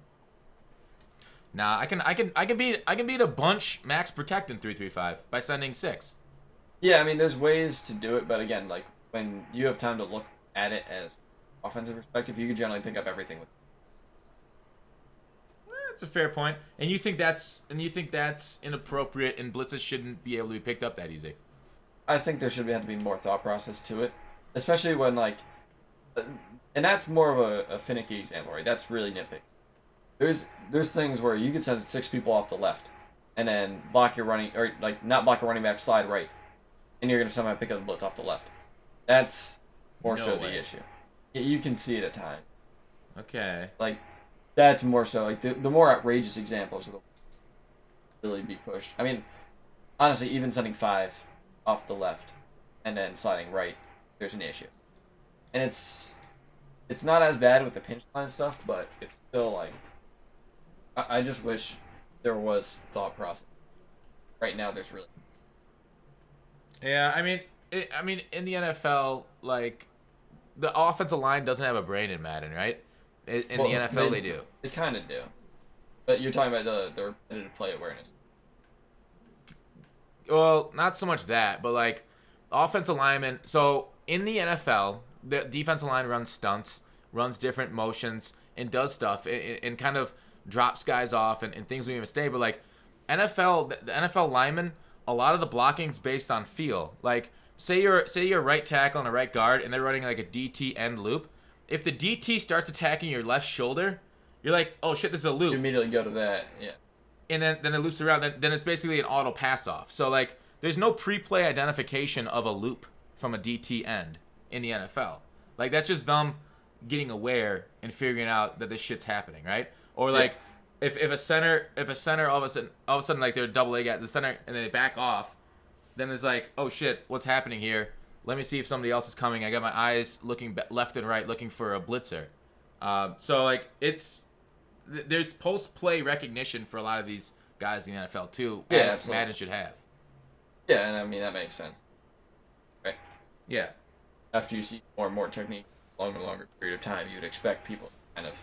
Nah, I can beat a bunch max protect in 3-3-5 by sending 6. Yeah, I mean, there's ways to do it, but again, like when you have time to look at it as offensive perspective, you can generally pick up everything with. That's a fair point. And you think that's inappropriate, and blitzes shouldn't be able to be picked up that easy? I think there should have to be more thought process to it, especially when like, and that's more of a finicky example, right? That's really nitpicky. There's things where you could send 6 people off the left, and then block your running, or like not block a running back, slide right, and you're gonna somehow pick up the blitz off the left. That's more so the issue. You can see it at times. Okay. Like, that's more so like the more outrageous examples will really be pushed. I mean, honestly, even sending 5 off the left and then sliding right, there's an issue, and it's not as bad with the pinch line stuff, but it's still like. I just wish there was thought process. Right now, there's really. Yeah, I mean, in the NFL, like, the offensive line doesn't have a brain in Madden, right? In the NFL, they do. They kind of do. But you're talking about the repetitive play awareness. Well, not so much that, but, like, offensive linemen. So, in the NFL, the defensive line runs stunts, runs different motions, and does stuff, and kind of drops guys off and things we make a mistake. But, like, the NFL linemen, a lot of the blocking's based on feel. Like, say you're a right tackle and a right guard, and they're running, like, a DT end loop. If the DT starts attacking your left shoulder, you're like, oh, shit, this is a loop. You immediately go to that, yeah. And then it loops around. Then it's basically an auto pass-off. So, like, there's no pre-play identification of a loop from a DT end in the NFL. Like, that's just them getting aware and figuring out that this shit's happening, right? Or, like, if a center all of a sudden like they're double A at the center and then they back off, then it's like, oh shit, what's happening here? Let me see if somebody else is coming. I got my eyes looking left and right, looking for a blitzer. So like there's post-play recognition for a lot of these guys in the NFL too, as absolutely. Madden should have. Yeah, and I mean that makes sense, right? Yeah. After you see more and more technique along a longer period of time, you'd expect people to kind of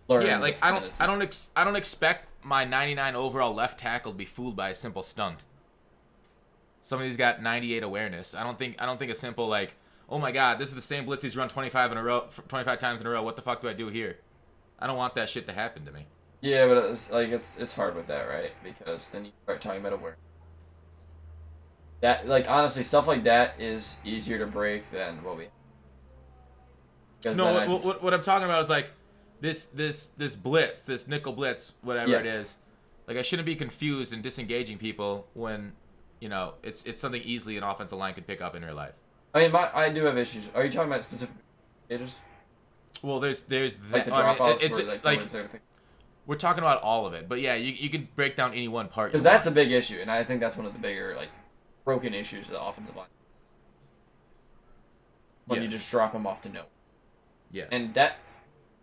learn. Yeah, like I don't expect my 99 overall left tackle to be fooled by a simple stunt. Somebody's got 98 awareness. I don't think a simple like, oh my god, this is the same blitz he's run 25 times in a row. What the fuck do I do here? I don't want that shit to happen to me. Yeah, but it's hard with that, right? Because then you start talking about awareness. That, like, honestly, stuff like that is easier to break than what we. No, what I'm talking about is like this blitz, this nickel blitz, whatever it is. Like, I shouldn't be confused and disengaging people when, you know, it's something easily an offensive line could pick up in real life. I mean, I do have issues. Are you talking about specific indicators? Well, there's Like the drop-offs we're talking about all of it, but yeah, you could break down any one part. Because that's a big issue, and I think that's one of the bigger like broken issues of the offensive line. When you just drop them off to nowhere. Yeah. And that,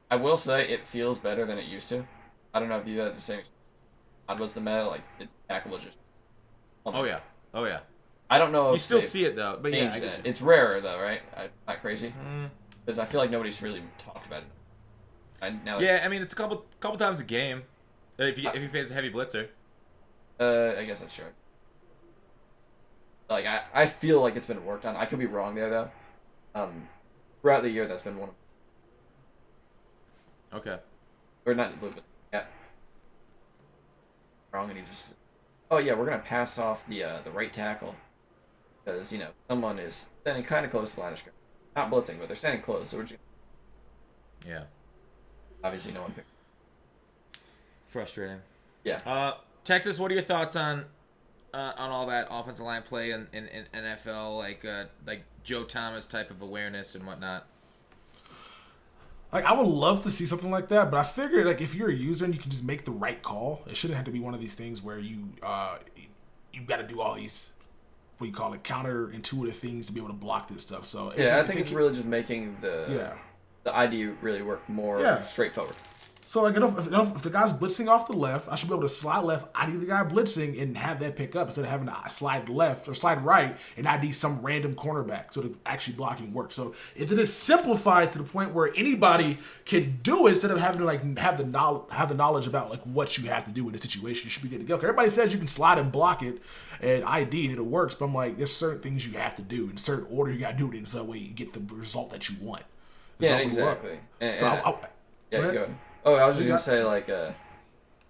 I will say, it feels better than it used to. I don't know if you had the same. Was the meta like the tackle was just. Oh yeah. I don't know. You still see it though, but yeah, it's rarer though, right? Not crazy. Because I feel like nobody's really talked about it. I mean, it's a couple times a game. If you face a heavy blitzer. I guess that's true. Like I feel like it's been worked on. I could be wrong there though. Throughout the year, that's been one of. Okay. Or not a little bit. Yeah. Wrong, and he just. Oh yeah, we're gonna pass off the right tackle because you know someone is standing kind of close to the line of scrimmage, not blitzing, but they're standing close, so we're just. Yeah. Obviously, no one picked. Frustrating. Yeah. Texas, what are your thoughts on all that offensive line play in NFL, like Joe Thomas type of awareness and whatnot? Like, I would love to see something like that, but I figure, like, if you're a user and you can just make the right call, it shouldn't have to be one of these things where you got to do all these, what do you call it, counterintuitive things to be able to block this stuff. So yeah, I think it's really just making the ID really work more straightforward. So, like, if the guy's blitzing off the left, I should be able to slide left, ID the guy blitzing, and have that pick up instead of having to slide left or slide right and ID some random cornerback so the actually blocking works. So, if it is simplified to the point where anybody can do it instead of having to, like, have the knowledge about, like, what you have to do in a situation, you should be good to go. 'Cause everybody says you can slide and block it and ID and it works, but I'm like, there's certain things you have to do in certain order you got to do it in so that way you get the result that you want. It's Yeah, all blew up. exactly. So Yeah, go go ahead. ahead. Oh, I was just You gonna got- say like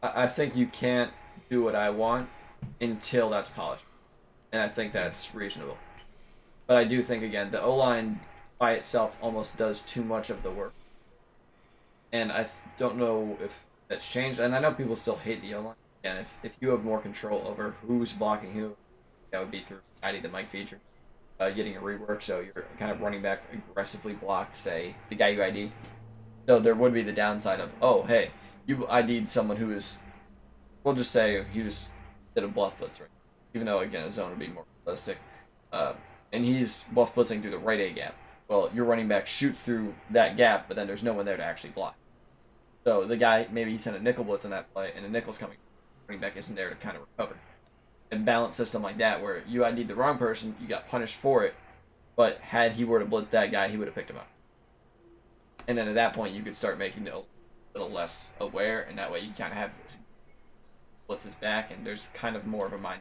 I think you can't do what I want until that's polished, and I think that's reasonable. But I do think again the O line by itself almost does too much of the work, and don't know if that's changed. And I know people still hate the O line. And if you have more control over who's blocking who, that would be through ID the Mike feature, getting a rework, so you're kind of running back aggressively blocked, say the guy you ID. So there would be the downside of, oh hey, you ID'd someone who is, we'll just say he was did a bluff blitz, right? Even though again a zone would be more realistic, and he's bluff blitzing through the right A gap. Well, your running back shoots through that gap, but then there's no one there to actually block. So the guy, maybe he sent a nickel blitz on that play, and the nickel's coming. Running back isn't there to kind of recover. A balanced system like that, where you ID'd the wrong person, you got punished for it, but had he were to blitz that guy, he would have picked him up. And then at that point, you could start making it a little less aware, and that way you kind of have blitzes back, and there's kind of more of a mind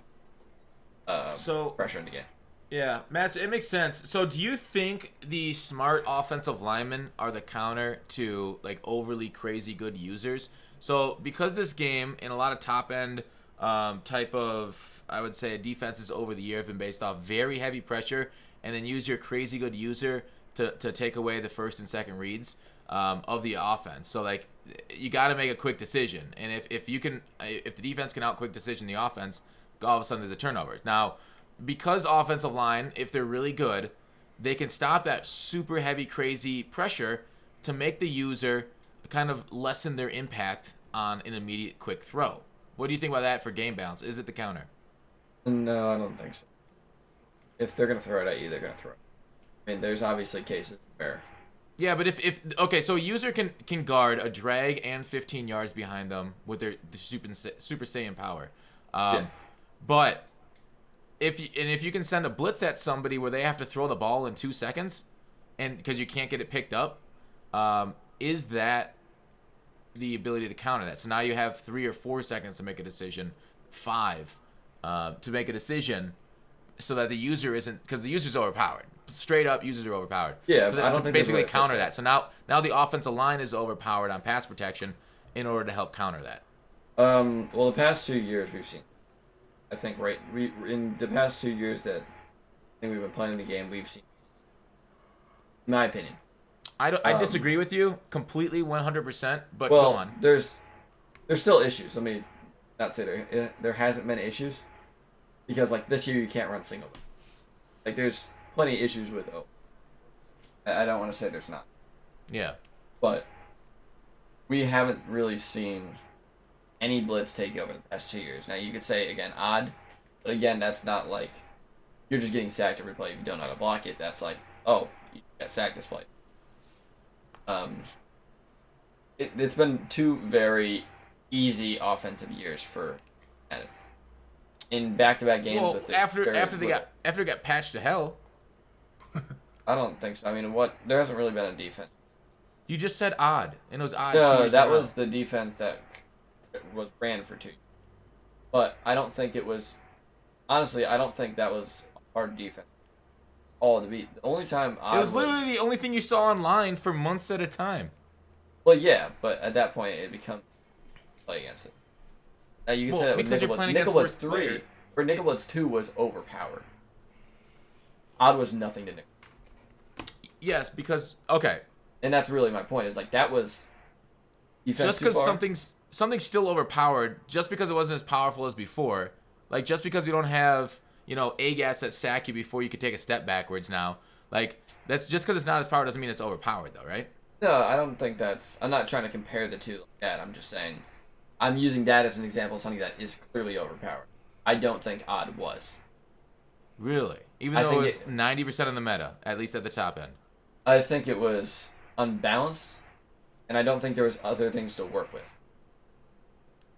pressure in the game. Yeah, Matt, it makes sense. So do you think the smart offensive linemen are the counter to like overly crazy good users? So because this game in a lot of top end type of, I would say, defenses over the year have been based off very heavy pressure and then use your crazy good user to take away the first and second reads of the offense. So like you got to make a quick decision. And if the defense can out quick decision the offense, all of a sudden there's a turnover. Now, because offensive line, if they're really good, they can stop that super heavy, crazy pressure to make the user kind of lessen their impact on an immediate quick throw. What do you think about that for game balance? Is it the counter? No, I don't think so. If they're going to throw it at you, they're going to throw it. I mean, there's obviously cases where... Yeah, but if okay, so a user can guard a drag and 15 yards behind them with their Super Saiyan power. Yeah. But... If you can send a blitz at somebody where they have to throw the ball in 2 seconds, and because you can't get it picked up, is that the ability to counter that? So now you have 3 or 4 seconds to make a decision, 5 to make a decision, so that the user isn't, because the user's overpowered. Straight up, users are overpowered. Yeah, so I don't think basically there's a way to counter fix that. So now the offensive line is overpowered on pass protection in order to help counter that. Well, the past 2 years we've seen. I think in the past 2 years that I think we've been playing the game, we've seen. In my opinion, I disagree with you completely, 100%. But well, go on. There's still issues. Let me not say there hasn't been issues, because like this year you can't run single. Like there's plenty of issues with I don't want to say there's not. Yeah. But we haven't really seen any blitz take over the past 2 years. Now you could say again odd, but again that's not like you're just getting sacked every play if you don't know how to block it. That's like, oh, you got sacked this play. It's been 2 very easy offensive years for Madden. In back-to-back games. Well, with after it got patched to hell. I don't think so. I mean, there hasn't really been a defense. You just said odd, and it was odd. No, that was the defense that was ran for 2. But I don't think it was. Honestly, I don't think that was a hard defense. All to beat. The only time it was literally the only thing you saw online for months at a time. Well, yeah, but at that point it becomes play against it. Now you can say that with because you're Nickel playing Blitz. against Nickel Blitz worse 3 player. or Nickel Blitz 2 was overpowered. Odd was nothing to Nickel. Yes, because okay. And that's really my point. Is like that was. Just because something's still overpowered, just because it wasn't as powerful as before, like just because you don't have A gaps that sack you before you could take a step backwards now, like that's just because it's not as powerful doesn't mean it's overpowered though, right? No, I don't think that's. I'm not trying to compare the two like that. I'm just saying, I'm using that as an example of something that is clearly overpowered. I don't think odd was. Really, even though it was 90% of the meta, at least at the top end. I think it was unbalanced, and I don't think there was other things to work with.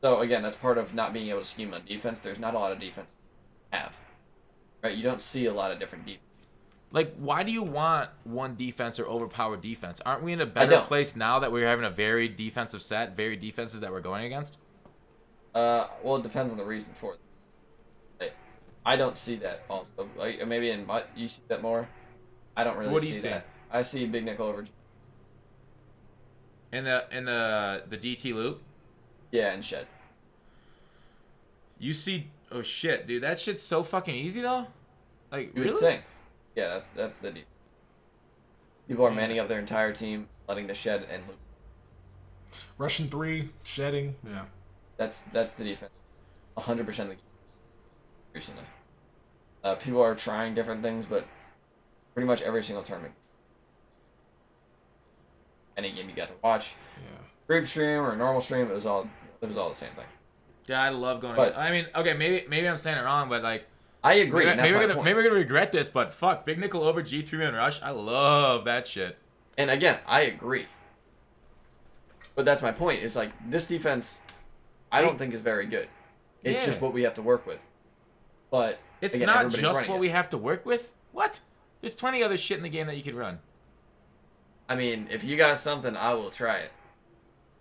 So again, that's part of not being able to scheme on defense. There's not a lot of defense to have, right? You don't see a lot of different defense. Like, why do you want one defense or overpowered defense? Aren't we in a better place now that we're having a very defensive set, very defenses that we're going against? Well, it depends on the reason for it. I don't see that also. Like maybe in Mutt, you see that more. I don't really What do you see see? that. I see big nickel over In the DT loop. Yeah, and shed. You see, oh shit, dude, that shit's so fucking easy though. Like, You really? would think. Yeah, that's the deal. People are manning up their entire team, letting the shed and loop. Russian 3, shedding, yeah. That's the defense. 100% of the game recently. People are trying different things, but pretty much every single tournament, any game you got to watch, group stream or normal stream, it was all the same thing. Yeah, I love going. But, I mean, okay, maybe I'm saying it wrong, but like, I agree. maybe we're point. gonna regret this, but fuck, big nickel over G3 and rush. I love that shit. And again, I agree. But that's my point. It's like this defense, I don't think is very good. It's just what we have to work with. But it's again, not everybody's just what it. we have to work with. What? There's plenty of other shit in the game that you could run. I mean, if you got something, I will try it.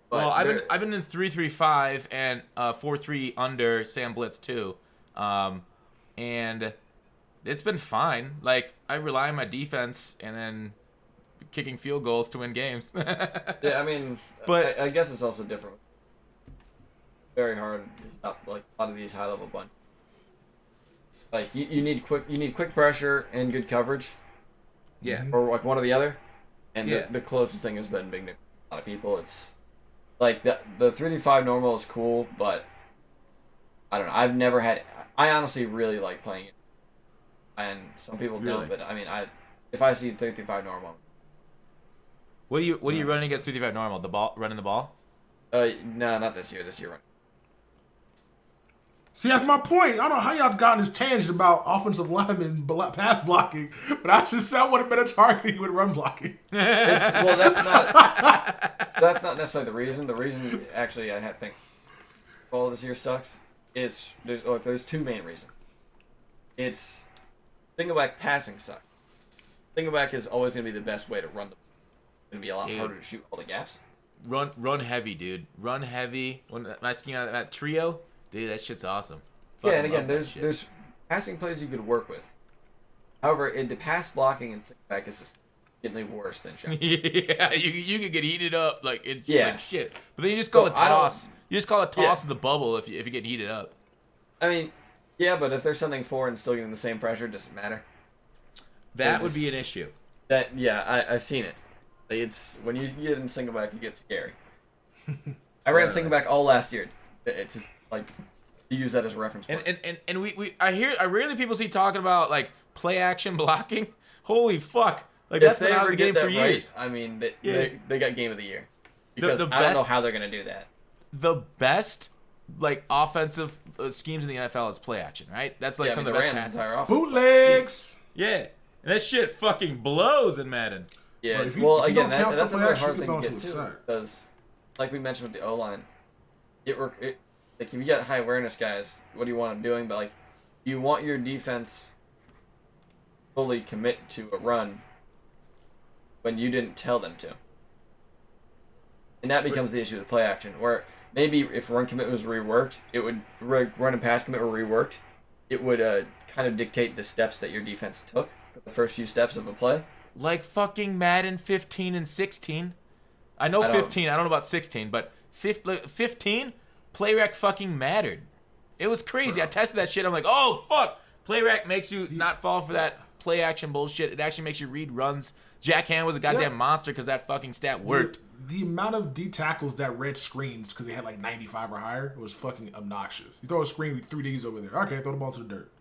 But Well, I've been in 3-3-5 and 4-3 under Sam Blitz 2, and it's been fine. Like, I rely on my defense and then kicking field goals to win games. Yeah, I mean, But- I guess it's also different. Very hard to stop like a lot of these high level bunch. Like you need quick pressure and good coverage, Yeah. or like one or the other. And Yeah. the closest thing has been Big Nick. A lot of people, it's like the 3-5 normal is cool, but I don't know. I've never had. I honestly really like playing it, and some people Really? don't. But I mean, if I see 3-5 normal, What are you running against 3-5 normal? The ball, running the ball? no, not this year. This year, See, that's my point. I don't know how y'all got this tangent about offensive linemen pass blocking, but I just said I would have been a targeting with run blocking. well, that's not necessarily the reason. The reason, actually, I think all this year sucks is there's two main reasons. It's Thingaback passing sucks. Thingaback is always going to be the best way to run the. It's going to be a lot harder to shoot all the gaps. Run heavy, dude. Run heavy. When I scheme out that trio, dude, that shit's awesome. Yeah, Fucking and again, love that shit. there's passing plays you could work with. However, the pass blocking in Thingaback is significantly worse than shot. Yeah, you could get heated up like shit. But then you just call it I don't- toss. You just call it toss in the bubble if you get heated up. I mean, yeah, but if there's something for and still getting the same pressure, it doesn't matter. That would be an issue. I've seen it. It's when you get in Thingaback, it gets scary. I ran Thingaback all last year. It's just like to use that as a reference point. And I rarely people see talking about like play action blocking. Holy fuck! Like that's been out of the game for years. I mean, they got game of the year because The I don't know best- how they're gonna do that. The best like offensive schemes in the NFL is play action, right? That's like some of the best passes. Bootlegs. Yeah, and that shit fucking blows in Madden. Yeah, But if you well, don't again, count that's something another else, you hard could thing go to into get a too, set. because, like we mentioned with the O-line, like if you get high awareness guys, what do you want them doing? But like, you want your defense fully commit to a run when you didn't tell them to, and that becomes the issue with play action. Where maybe if run commit was reworked, it would run and pass commit were reworked. It would kind of dictate the steps that your defense took, the first few steps of a play. Like fucking Madden 15 and 16. I know 15. I don't know about 16, but 15 play rec fucking mattered. It was crazy. I tested that shit. I'm like, oh fuck. Play rec makes you not fall for that play action bullshit. It actually makes you read runs. Jack Hand was a goddamn monster because that fucking stat worked. The amount of D tackles that read screens because they had like 95 or higher was fucking obnoxious. You throw a screen with 3 Ds over there. Okay, throw the ball to the dirt.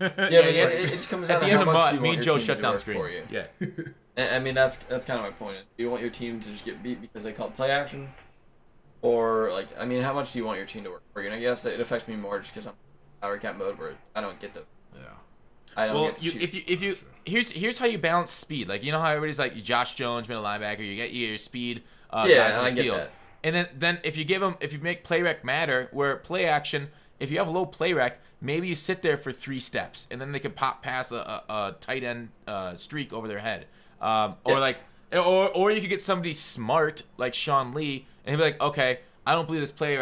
Yeah, yeah. it just comes down At to the how end of much Mud, do you me want and your Joe team shut to down work for screens. you. Yeah. And, I mean, that's kind of my point. Do you want your team to just get beat because they call it play action, or like, I mean, how much do you want your team to work for you? And I guess it affects me more just because I'm salary cap mode where I don't get the. Yeah. I don't Well, get to shoot. if you here's how you balance speed. Like you know how everybody's like Josh Jones, middle linebacker. You get your speed guys Yeah, in and the I get field. that. And then if you make play rec matter, where play action, if you have low play rec, maybe you sit there for 3 steps, and then they can pop pass a tight end streak over their head, or you could get somebody smart like Sean Lee, and he'd be like, okay, I don't believe this play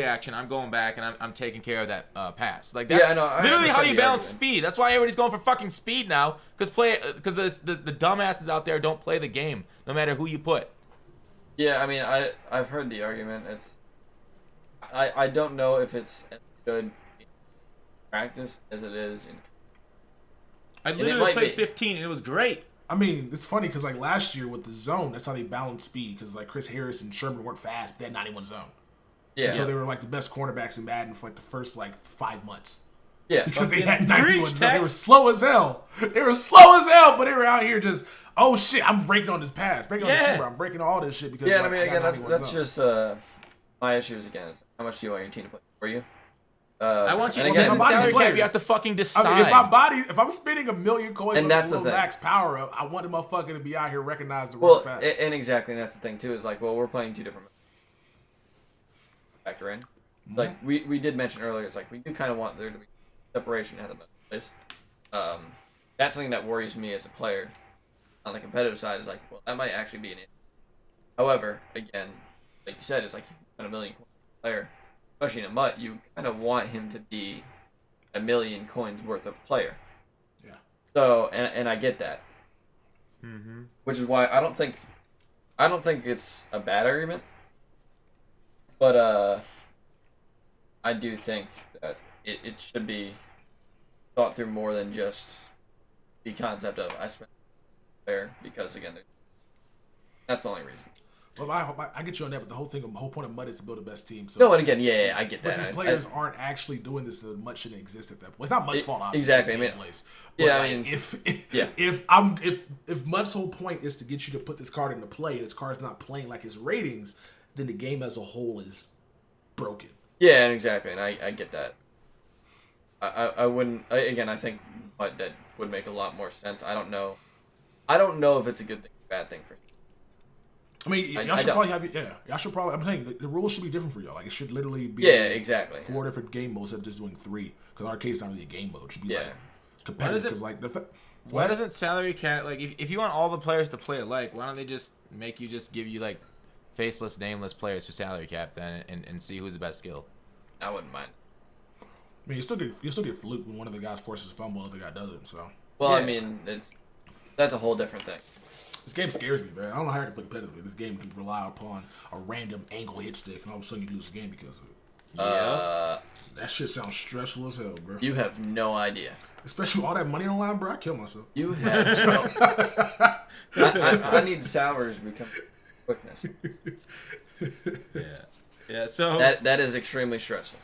action. I'm going back and I'm taking care of that pass. Like that's I know, I literally how understand you the balance argument. speed. That's why everybody's going for fucking speed now, because the dumbasses out there don't play the game, no matter who you put. Yeah, I mean, I've heard the argument. I don't know if it's as good in practice as it is in. I And literally played 15 and it was great. I mean, it's funny because like last year with the zone, that's how they balanced speed because like Chris Harris and Sherman weren't fast, but they had 91 zone. Yeah. And so they were like the best cornerbacks in Madden for like the first like 5 months. Yeah. Because they had 91 zone. They were Tex. slow as hell. They were slow as hell, but they were out here just, oh shit, I'm breaking on this pass, breaking on this super, I'm breaking all this shit because Yeah, like, I mean, I again, got 91 that's zone. just my issues again. Is how much do you want your team to play for you? I want you and to again, in my body's salary cap. players. You have to fucking I decide. mean, if I'm spending $1 million coins And on that's a the little thing. max power up, I want the motherfucker to be out here recognized the well, run pass. and exactly, and that's the thing too. Is like, well, we're playing two different factor in. Like we did mention earlier, it's like we do kind of want there to be separation ahead of place. That's something that worries me as a player. On the competitive side, is like, well, that might actually be an issue. However, again, like you said, it's like you $1 million player, especially in a MUT, you kind of want him to be $1 million coins worth of player. Yeah. So, and I get that, which is why I don't think it's a bad argument, but I do think that it should be thought through more than just the concept of I spent fair because again, that's the only reason. Well, I get you on that, but the whole point of MUT is to build the best team. So, No, and again, yeah, I get that. but these players aren't actually doing this. So much shouldn't exist at that point. It's not much fault, obviously. Exactly. It's I mean, place. But yeah, like, I mean, if MUT's whole point is to get you to put this card into play, and his card's not playing like his ratings, then the game as a whole is broken. Yeah, exactly, and I get that. I wouldn't. Again, I think MUT that would make a lot more sense. I don't know if it's a good thing or bad thing for you. I mean, y'all should probably have y'all should probably. I'm saying the rules should be different for y'all. Like it should literally be exactly 4 different game modes instead of just doing 3. Because arcade's not really a game mode. It should be like Why competitive. does it- Because like Why doesn't salary cap like if you want all the players to play alike, why don't they just give you like faceless, nameless players for salary cap then and see who's the best skill? I wouldn't mind. I mean, you still get fluked when one of the guys forces a fumble and the other guy doesn't. So Well, Yeah. I mean, that's a whole different thing. this game scares me, man. I don't know how I can play competitively. This game can rely upon a random angle hit stick, and all of a sudden you lose the game because of it. That shit sounds stressful as hell, bro. You have no idea. Especially with all that money on the line, bro. I kill myself. You have no. I need salaries to become quickness. Yeah. So That is extremely stressful.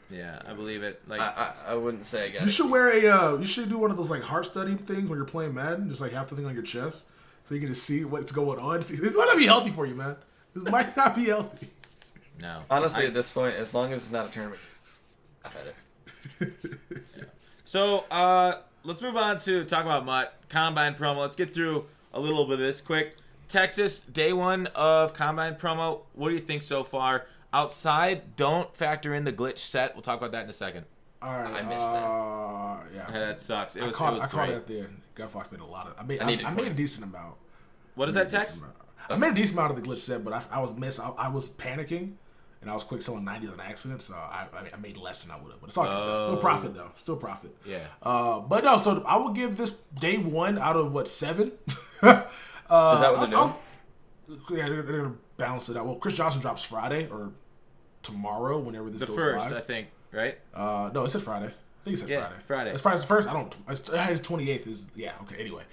yeah, I believe it. Like I wouldn't say again. You should wear a. You should do one of those like heart study things when you're playing Madden, just like have the thing on your chest, so you can just see what's going on. This might not be healthy for you, man. This might not be healthy. no. Honestly, at this point, as long as it's not a tournament, I've had it. So let's move on to talk about MUT Combine promo. Let's get through a little bit of this quick. Texas, day 1 of Combine promo. What do you think so far? Outside, don't factor in the glitch set. We'll talk about that in a second. All right, I missed Yeah, That sucks. It was I caught great. it there. Gutfoxx made a lot of. I made needed a coins. decent amount. What is that, Tex? I made a decent amount of the glitch set, but I was panicking, and I was quick selling 90s on accident, so I made less than I would have. But it's all good. Though. Still profit though. Still profit. Yeah. But no. So I will give this day 1 out of 7. Is that what they're doing? Yeah, they're gonna balance it out. Well, Chris Johnson drops Friday or tomorrow, whenever this The goes first, live. I think, right? No, it said Friday. I think it said Yeah, Friday. Friday. It's Friday's the first. His 28th is okay. Anyway,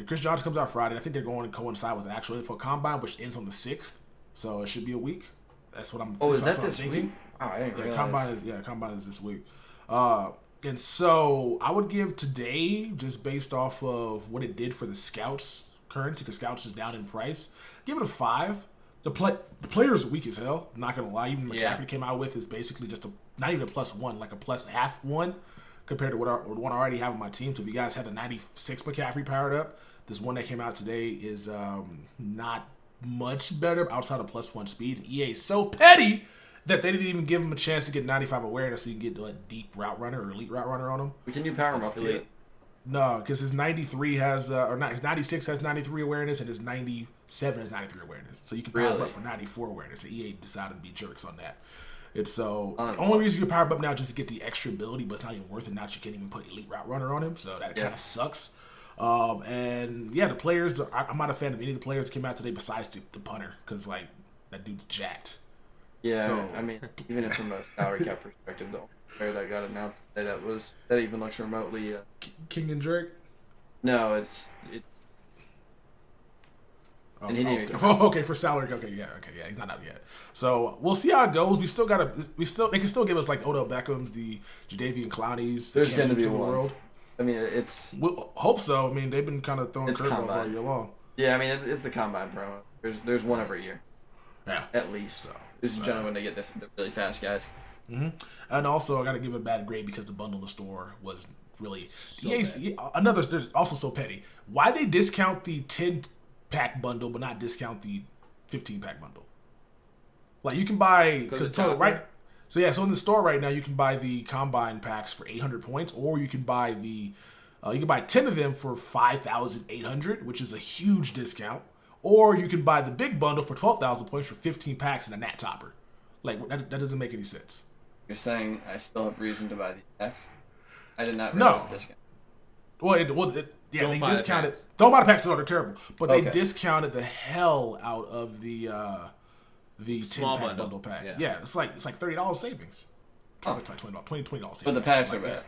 Chris Johnson comes out Friday. I think they're going to coincide with the actual info combine, which ends on the 6th. So it should be a week. That's what I'm. Oh, is that's that what I'm this thinking. week? Oh, I didn't Yeah, realize. combine is this week. And so I would give today, just based off of what it did for the scouts currency, because scouts is down in price, give it a 5. The players are weak as hell. Not gonna lie, even McCaffrey came out with is basically just not even a +1, like a +1 compared to what one I already have on my team. So if you guys had a 96 McCaffrey powered up, this one that came out today is not much better outside of +1 speed. And EA is so petty that they didn't even give him a chance to get 95 awareness so you can get a deep route runner or elite route runner on him. We can do power him up to it. No, because his 93 has, his 96 has 93 awareness and his 97 has 93 awareness. So you can power him Really? up for 94 awareness. And EA decided to be jerks on that. It's so, Oh. the only reason you can power him up now is just to get the extra ability, but it's not even worth it now. You can't even put elite route runner on him. So that kind of sucks. And yeah, the players. I'm not a fan of any of the players that came out today besides the punter, because like that dude's jacked. Yeah, So, I mean, even if from a salary cap perspective, the only player that got announced today that even looks remotely. King and Drake. No, it's. And he didn't even okay, for salary. Okay, yeah, he's not out yet. So we'll see how it goes. They can still give us like Odell Beckham's, the Jadeveon Clowney's, There's the going to Cam be Newtons of the one. world. I mean, it's. We'll hope so. I mean, they've been kind of throwing It's curveballs all combine. year long. Yeah, I mean, it's the combine promo. There's one every year. Yeah, At least. So, This is generally when they get the really fast guys. And also, I got to give it a bad grade because the bundle in the store was really So There's also so petty. Why they discount the 10-pack bundle but not discount the 15-pack bundle? Like you can buy So in the store right now you can buy the combine packs for 800 points, or you can buy you can buy 10 of them for 5,800, which is a huge discount. Or you can buy the big bundle for 12,000 points for 15 packs and a nat topper. Like that doesn't make any sense. You're saying I still have reason to buy these packs? I did not No. realize the discount. Don't they buy the discounted. packs. Don't buy the packs; they're terrible. But they Okay. discounted the hell out of the Small 10-pack bundle. bundle pack. Yeah. Yeah, it's like $30 savings. $20 savings. But the packs are Like, bad.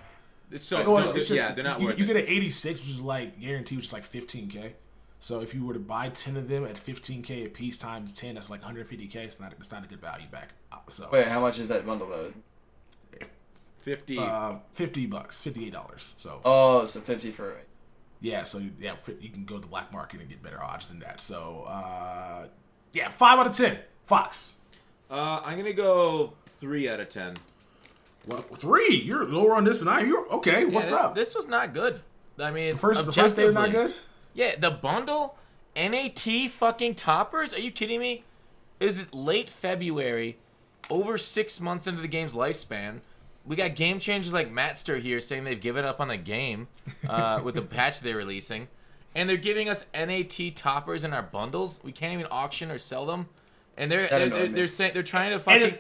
It's so they're not worth you it. get an 86, which is like guaranteed, which is like 15K. So if you were to buy 10 of them at 15K a piece times 10, that's like 150K. It's not a good value back. So Wait, how much is that bundle though? 50. $50, $58. So Oh, so 50 for. yeah, so yeah, you can go to the black market and get better odds than that. So yeah, 5 out of 10. Fox. I'm gonna go 3 out of 10. What 3? You're lower on this than I. You're okay. What's this, up? This was not good. I mean, The first day was not objectively. good. Yeah, the bundle, NAT fucking toppers. Are you kidding me? Is it late February, over 6 months into the game's lifespan? We got game changers like Mattster here saying they've given up on the game with the patch they're releasing, and they're giving us NAT toppers in our bundles. We can't even auction or sell them, and they're saying they're trying to fucking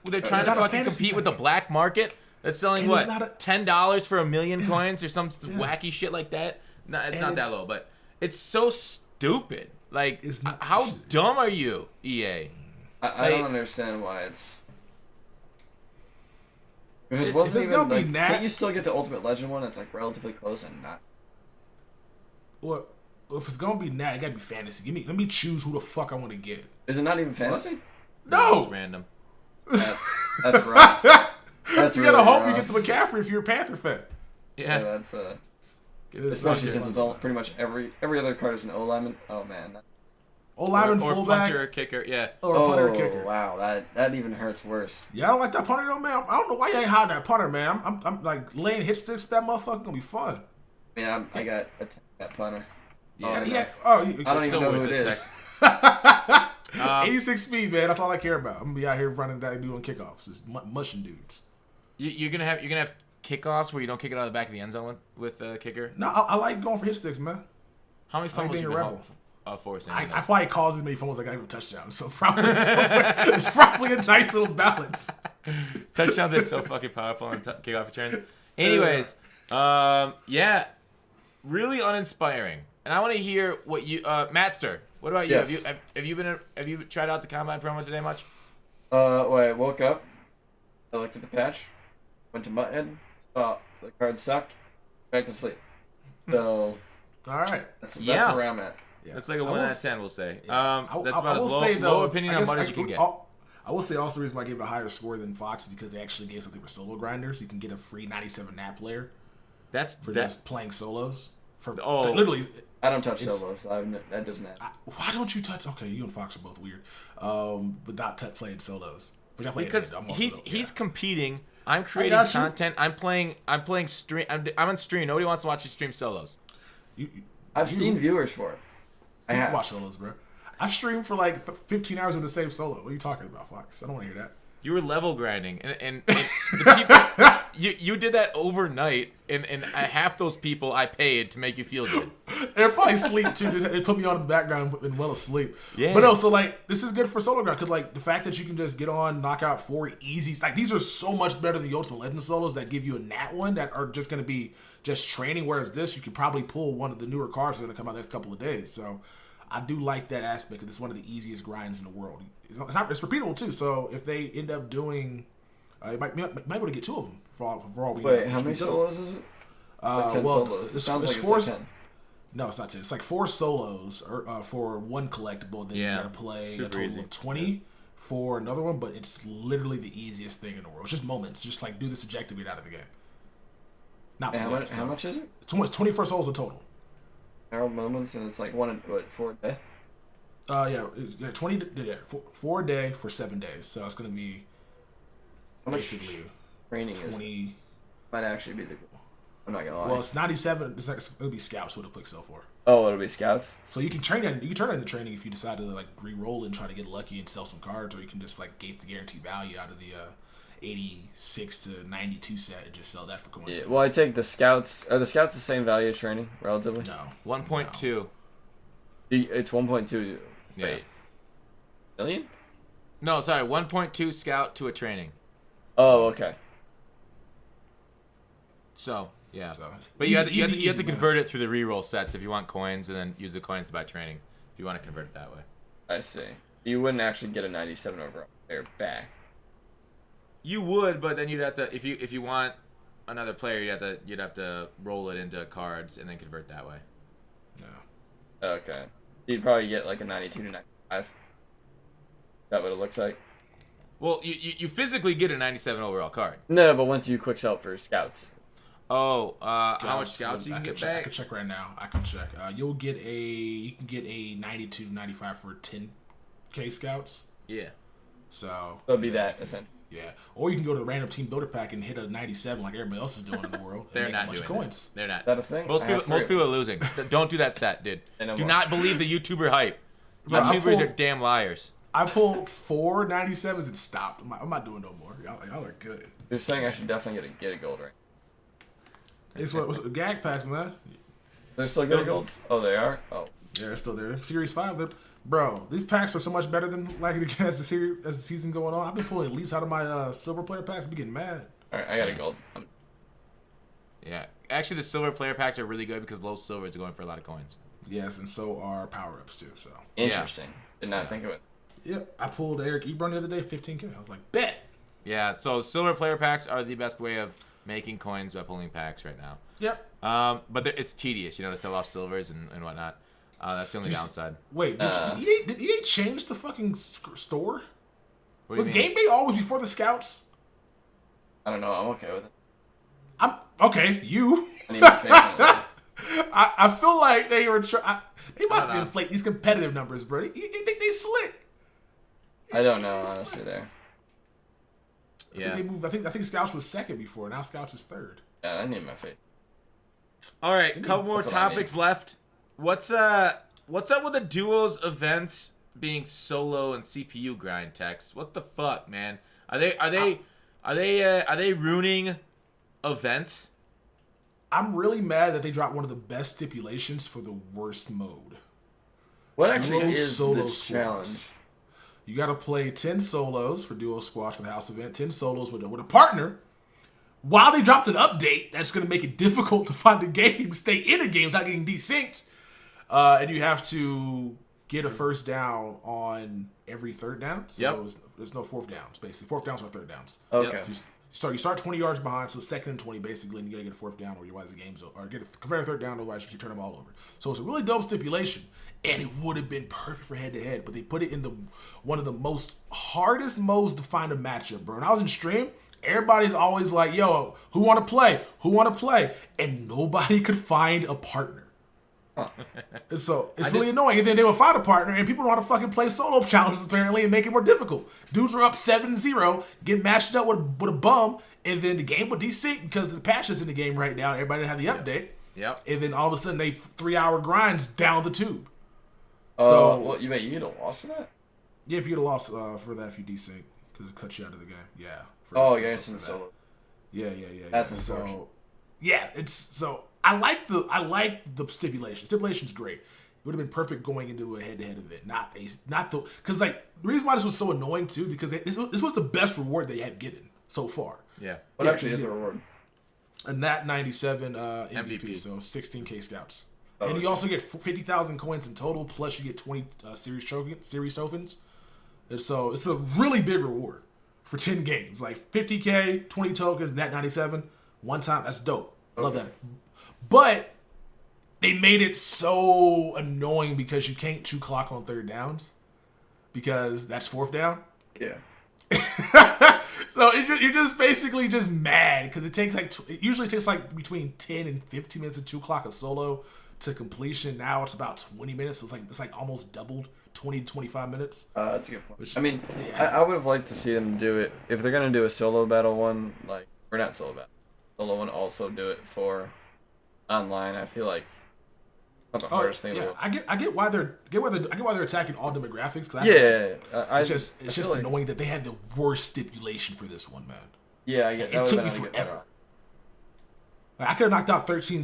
they're trying to fucking compete with the black market that's selling And it's what not $10 for 1 million coins or some wacky shit like that. No, it's And not that it's- low, but it's so stupid. Like, It's not- how dumb are you, EA? I don't understand why it's. Because It's wasn't even gonna be like, Nat. can't you still get the Ultimate Legend one? It's like relatively close and not. Well, if it's gonna be Nat, it gotta be fantasy. Let me choose who the fuck I want to get. Is it not even fantasy? It's No, random. That's rough. That's you really gotta hope rough. you get the McCaffrey if you're a Panther fan. Yeah, Yeah. that's It is especially not since good. it's all pretty much every other card is an O lineman. Oh man. O-lineman, Or fullback, punter or kicker. Yeah. or a punter or kicker. Wow, that even hurts worse. Yeah, I don't like that punter though, man. I don't know why you ain't hiding that punter, man. I'm like laying hit sticks with that motherfucker. Gonna be fun. I mean, I got a that punter. Yeah, Oh, I know. Yeah. I don't even Still know who worth it this is. text. 86 speed, man. That's all I care about. I'm gonna be out here running that doing kickoffs. It's mushing dudes. You're gonna have kickoffs where you don't kick it out of the back of the end zone with kicker. No, I like going for hit sticks, man. How many I like fumbles being you a been rebel. forcing? I probably caused as many fumbles like I have a touchdown. So probably it's probably a nice little balance. Touchdowns are so fucking powerful on kickoff returns. Anyways, yeah, really uninspiring. And I want to hear what you, Mattster. What about you? Yes. Have you tried out the combine promo today much? I woke up, I looked at the patch, went to Mutthead, saw the card sucked, back to sleep. So All right. that's Yeah. where I'm at. Yeah. That's like a I 1 will out of s- 10, we'll say. I That's about as will low, say, though, low opinion I on guess Mud as you can get. I will say also the reason why I gave it a higher score than Fox is because they actually gave something for solo grinders. You can get a free 97 nap player That's for that. just playing solos. For Oh. literally, I don't touch It's- solos, so that doesn't happen. why don't you touch? Okay, you and Fox are both weird, but not playing solos. Which I play Because I'm also, he's yeah. competing. I'm creating got you. content. I'm playing stream. I'm on stream. Nobody wants to watch you stream solos. I've seen viewers for it. I I have. watch solos, bro. I stream for like 15 hours with the same solo. What are you talking about, Fox? I don't want to hear that. You were level grinding, and the people you did that overnight, and half those people I paid to make you feel good. They're probably asleep too. They put me on in the background and well asleep. Yeah. But no, so like this is good for solo grind because like the fact that you can just get on, knock out 4 easy. Like these are so much better than the Ultimate Legend solos that give you a nat one that are just going to be just training. Whereas this, you could probably pull one of the newer cards that are going to come out next couple of days. So I do like that aspect. It's one of the easiest grinds in the world. It's repeatable too. So if they end up doing, you might be able to get 2 of them for all we know. Wait, how many solos is it? Like 10 solos. It sounds like it's like 10. No, it's not 10. It's like 4 solos for one collectible. Then you gotta play a total of 20 for another one. But it's literally the easiest thing in the world. It's just moments. Just like do this objective, get out of the game. Not how much is it? It's 24 solos in total. Arrow moments, and it's like 4 a day. It's 4 a day for 7 days. So it's gonna be basically training 20. Might actually be the goal. I'm not gonna lie. Well, it's 97. It'll be scouts. What a quick sell for. Oh, it'll be scouts. So you can train that. You can turn that into training if you decide to like re-roll and try to get lucky and sell some cards, or you can just like get the guaranteed value out of the 86 to 92 set and just sell that for coins. Yeah. Well, I take the scouts. Are the scouts the same value as training relatively? No. 1.2. It's 1.2. Yeah. Wait. Million? No, sorry. 1.2 scout to a training. Oh, okay. So yeah, So but you have to convert it through the reroll sets if you want coins, and then use the coins to buy training if you want to convert it that way. I see. You wouldn't actually get a 97 overall player back. You would, but then you'd have to if you want another player, you'd have to roll it into cards and then convert that way. No. Okay. You'd probably get like a 92 to 95. Is that what it looks like? Well, you physically get a 97 overall card. No, but once you quick sell for scouts. Oh, how much scouts you can get back? I can check right now. I can check. You can get a 92 to 95 for 10k scouts. Yeah. So It'll be that essentially. Yeah, or you can go to the random team builder pack and hit a 97 like everybody else is doing in the world. They're and not make a bunch doing of coins. that. They're not. Is that a thing? Most people are losing. Don't do that set, dude. Do not believe the YouTuber hype. Bro, YouTubers are damn liars. I pulled 4 97s and stopped. I'm not doing no more. Y'all are good. You're saying I should definitely get a gold ring. It's what gag packs, man. They're still good golds? Oh, they are? Oh. Yeah, they're still there. Series 5, bro, these packs are so much better than like as the season going on. I've been pulling at least out of my silver player packs. I've been getting mad. All right, I got a gold. Yeah, actually, the silver player packs are really good because low silver is going for a lot of coins. Yes, and so are power ups too. So Interesting. Did not think of it. Yep, I pulled Eric Ebron the other day, 15k. I was like, bet. Yeah, so silver player packs are the best way of making coins by pulling packs right now. Yep. But it's tedious, to sell off silvers and whatnot. That's the only downside. Wait, did EA change the fucking store? What Was game day always before the scouts? I don't know. I'm okay with it. I'm okay. You. I need my face on it. I feel like they were they about to inflate these competitive numbers, bro. You think they slick? I don't know, honestly, there. I think they moved. I think Scouts was second before. Now Scouts is third. Yeah, I need my face. All right, a couple more topics left. What's up with the duos events being solo and CPU grind text? What the fuck, man? Are they ruining events? I'm really mad that they dropped one of the best stipulations for the worst mode. What actually Duo is solo the challenge? squads. You got to play 10 solos for duo squash for the house event, 10 solos with a partner. While they dropped an update that's going to make it difficult to find the game, stay in the game without getting desynced. And you have to get a first down on every third down. So there's no fourth downs, basically. Fourth downs are third downs. Okay. So you start 20 yards behind, so second and 20 basically, and you got to get a fourth down or otherwise the game's over. Or convert a third down, otherwise you can turn them all over. So it's a really dope stipulation, and it would have been perfect for head-to-head, but they put it in one of the most hardest modes to find a matchup, bro. When I was in stream, everybody's always like, yo, who want to play? Who want to play? And nobody could find a partner. So it's really annoying. And then they would find a partner, and people don't know how to fucking play solo challenges apparently and make it more difficult. Dudes were up 7-0, get matched up with a bum, and then the game would desync because the patches in the game right now. Everybody didn't have the update. Yep. And then all of a sudden, they 3-hour grinds down the tube. So well, you get a loss for that? Yeah, if you get a loss for that, if you desync, because it cuts you out of the game. Yeah. Oh, yeah, it's in solo. Yeah. That's unfortunate. So, yeah, I like the stipulation. Stipulation's great. It would have been perfect going into a head-to-head event, because like the reason why this was so annoying too, because this was the best reward they have given so far. Yeah. What actually is the reward? A Nat 97 MVP, so 16K scouts. And you also get 50,000 coins in total, plus you get 20 series tokens. And so it's a really big reward for 10 games. Like 50K, 20 tokens, Nat 97, one time. That's dope. Love that. But they made it so annoying because you can't chew clock on third downs because that's fourth down. Yeah. So you're just basically just mad because it usually takes like between 10 and 15 minutes to chew clock a solo to completion. Now it's about 20 minutes. So it's like almost doubled, 20 to 25 minutes. That's a good point. I mean, I would have liked to see them do it if they're gonna do a solo battle one, or not solo battle, solo one. Also do it for online. I feel like not the hardest thing. Yeah, I get why they're attacking all demographics. It's just annoying that they had the worst stipulation for this one, man. Yeah, I get. It took me forever. Like, I could have knocked out 13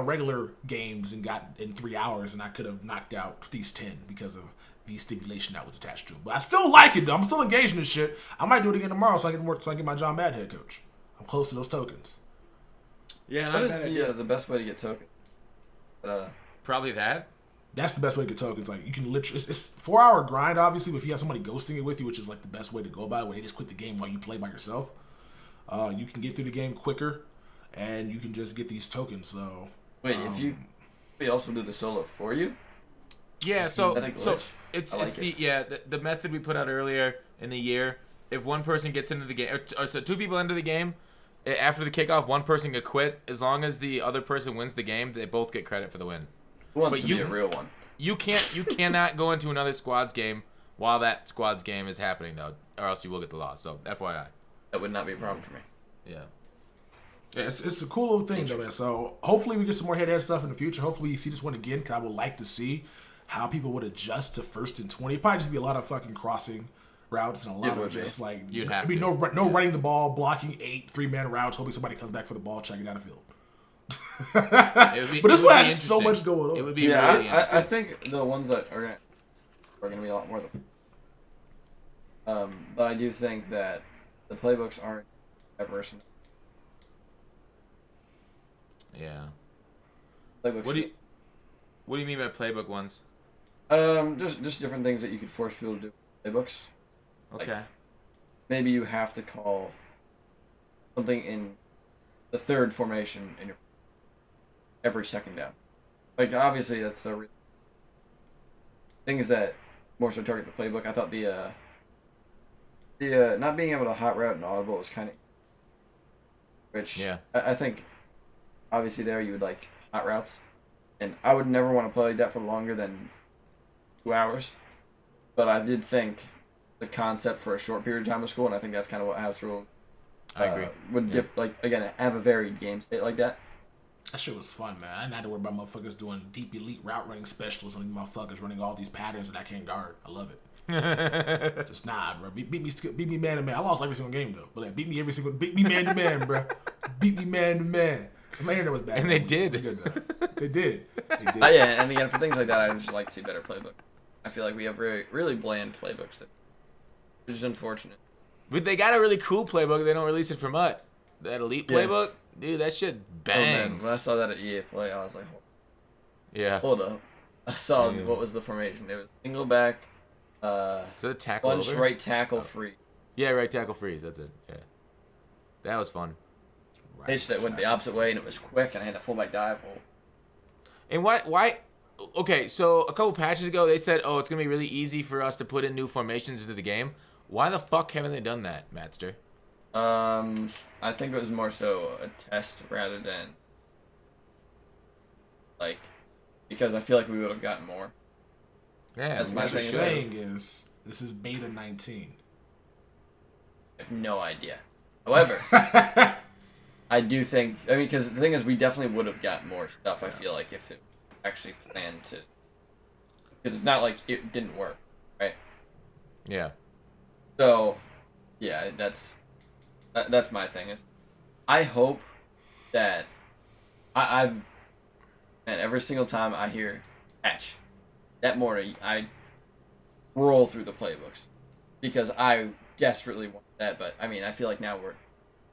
regular games and got in 3 hours, and I could have knocked out these 10 because of the stipulation that was attached to it. But I still like it, though. I'm still engaged in this shit. I might do it again tomorrow so I can get my John Madden head coach. I'm close to those tokens. Yeah, what is the best way to get tokens? Probably that. That's the best way to get tokens. Like, you can literally, it's 4 hour grind, obviously, but if you have somebody ghosting it with you, which is like the best way to go about it, where they just quit the game while you play by yourself, you can get through the game quicker, and you can just get these tokens. So wait, if we also do the solo for you? Yeah, so the method we put out earlier in the year. If one person gets into the game, or so two people enter the game. After the kickoff, one person could quit. As long as the other person wins the game, they both get credit for the win. Who wants to be a real one? You cannot go into another squad's game while that squad's game is happening, though, or else you will get the loss. So, FYI. That would not be a problem for me. Yeah. Yeah, it's a cool little thing, though, man. So, hopefully we get some more head-to-head stuff in the future. Hopefully we see this one again, because I would like to see how people would adjust to 1st and 20. It'd probably just be a lot of fucking crossing routes and a lot of just like no running the ball, blocking 8 3-man routes, hoping somebody comes back for the ball, checking down the field. But this one has so much going on. It would be really interesting. I think the ones that are gonna be a lot more than. But I do think that the playbooks aren't diverse. Yeah. Playbooks. What do you mean by playbook ones? Just different things that you could force people to do. Playbooks. Okay. Like, maybe you have to call something in the third formation in your every second down. Like, obviously, that's the things that more so target the playbook. I thought the not being able to hot route and audible was kind of, which I think obviously there you would like hot routes, and I would never want to play like that for longer than 2 hours. But I did think the concept for a short period of time was cool, and I think that's kind of what house rules. I agree. Would again have a varied game state like that. That shit was fun, man. I didn't have to worry about motherfuckers doing deep elite route running specialists on these motherfuckers running all these patterns that I can't guard. I love it. Just bro. Beat me man to man. I lost every single game though, but like, beat me man to man, bro. Beat me man to man. My internet was bad. And they did. They did. Yeah, and again for things like that, I just like to see better playbook. I feel like we have really bland playbooks, which is unfortunate. But they got a really cool playbook. They don't release it for Mutt. That elite playbook, dude, that shit bangs. When I saw that at EA Play, I was like, hold up. I saw what was the formation. It was single back, so tackle bunch over? Right tackle free. Yeah, right tackle freeze. That's it. Yeah, that was fun. They just went the opposite way, and it was quick, and I had a fullback dive. And why? Okay, so a couple patches ago, they said, it's going to be really easy for us to put in new formations into the game. Why the fuck haven't they done that, Mattster? I think it was more so a test rather than, because I feel like we would have gotten more. Yeah, that's my thing. What you're saying is, this is beta 19. I have no idea. However, I do think, because the thing is, we definitely would have gotten more stuff, I feel like, if it actually planned to. Because it's not like it didn't work, right? Yeah. So, yeah, that's my thing. Is I hope that I've and every single time I hear patch that morning, I roll through the playbooks because I desperately want that. But I mean, I feel like now we're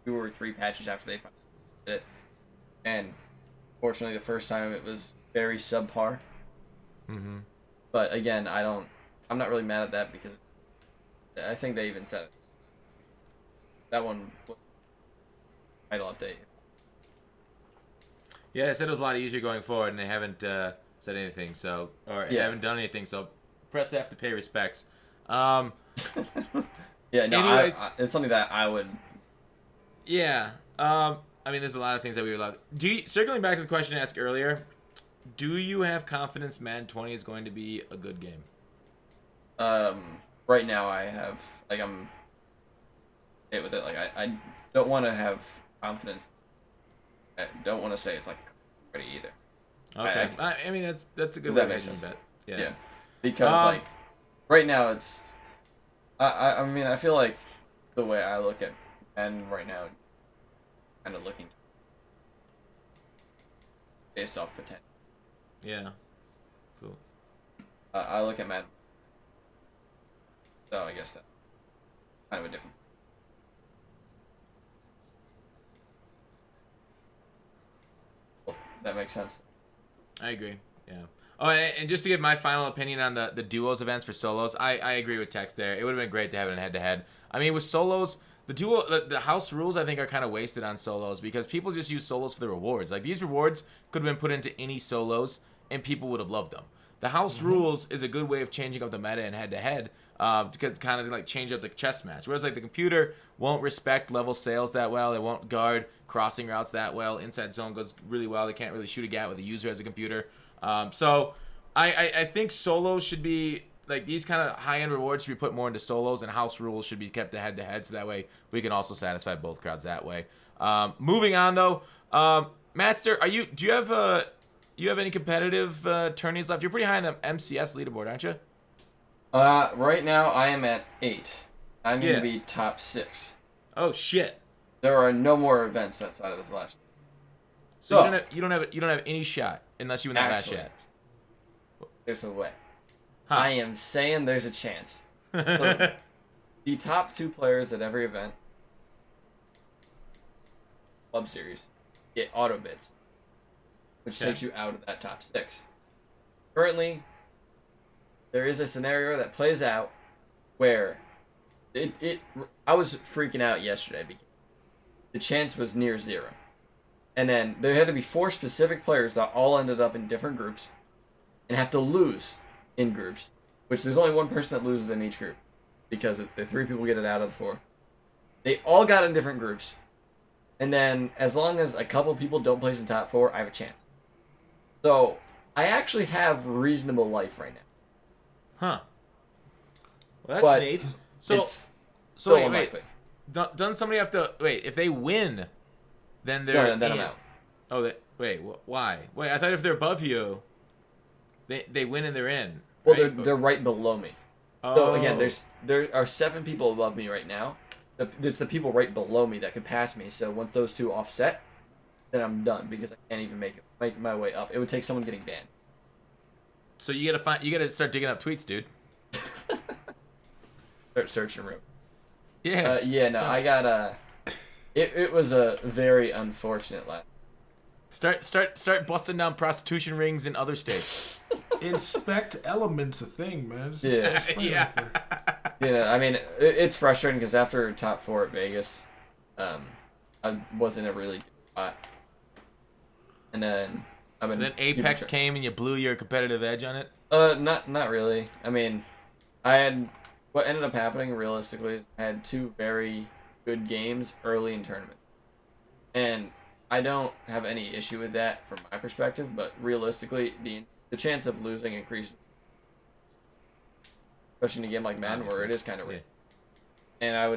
2 or 3 patches after they finally did it, and fortunately, the first time it was very subpar. Mm-hmm. But again, I'm not really mad at that because I think they even said it. That one was a title update. Yeah, they said it was a lot easier going forward, and they haven't said anything, so haven't done anything. So press F to pay respects. Yeah, no, anyways, it's something that I would. Yeah, I mean, there's a lot of things that we would love. Circling back to the question I asked earlier, do you have confidence Madden 20 is going to be a good game? Right now I have I'm okay with it. I don't want to have confidence. I don't want to say it's ready either. Okay, I mean that's a good way of bet. Yeah, because right now it's I mean I feel like the way I look at Madden right now, kind of looking based off potential. Yeah, cool. I look at Madden, so I guess that's kind of a different. That makes sense. I agree. Yeah. Oh, and just to give my final opinion on the duos events for solos, I agree with Tex there. It would have been great to have it in head-to-head. I mean, with solos, the house rules I think are kind of wasted on solos because people just use solos for the rewards. Like these rewards could have been put into any solos and people would have loved them. The house rules is a good way of changing up the meta in head-to-head to kind of change up the chess match. Whereas the computer won't respect level sales that well. It won't guard crossing routes that well. Inside zone goes really well. They can't really shoot a gap with a user as a computer. So I think solos should be these kind of high-end rewards should be put more into solos, and house rules should be kept to head-to-head, so that way we can also satisfy both crowds that way. Moving on though, Mattster, do you have any competitive tourneys left? You're pretty high on the MCS leaderboard, aren't you? Right now I am at 8. I need to be top 6. Oh shit! There are no more events outside of the last. So you don't have any shot unless you win that last shot. There's a way. Huh. I am saying there's a chance. So, the top 2 players at every event, club series, get auto bids, which takes you out of that top 6. Currently, there is a scenario that plays out where I was freaking out yesterday because the chance was near 0. And then there had to be 4 specific players that all ended up in different groups and have to lose in groups, which there's only one person that loses in each group because the 3 people get it out of the 4. They all got in different groups. And then as long as a couple people don't place in top 4, I have a chance. So I actually have reasonable life right now. Huh. Well, that's neat. So wait. Doesn't somebody have to wait? If they win, then they're then I'm out. Oh, why? Wait, I thought if they're above you, they win and they're in. Well, right? they're right below me. Oh. So again, there are 7 people above me right now. It's the people right below me that could pass me. So once those 2 offset, then I'm done because I can't even make my way up. It would take someone getting banned. So you gotta start digging up tweets, dude. Start searching room. Yeah. No, I got It was a very unfortunate last. Start busting down prostitution rings in other states. Inspect elements a thing, man. Yeah. I mean, it's frustrating because after top 4 at Vegas, I was in a really good spot, and then then Apex came and you blew your competitive edge on it. Not really. I mean, what ended up happening realistically is I had 2 very good games early in tournament, and I don't have any issue with that from my perspective. But realistically, the chance of losing increases, especially in a game like Madden where it is kind of rigged. And I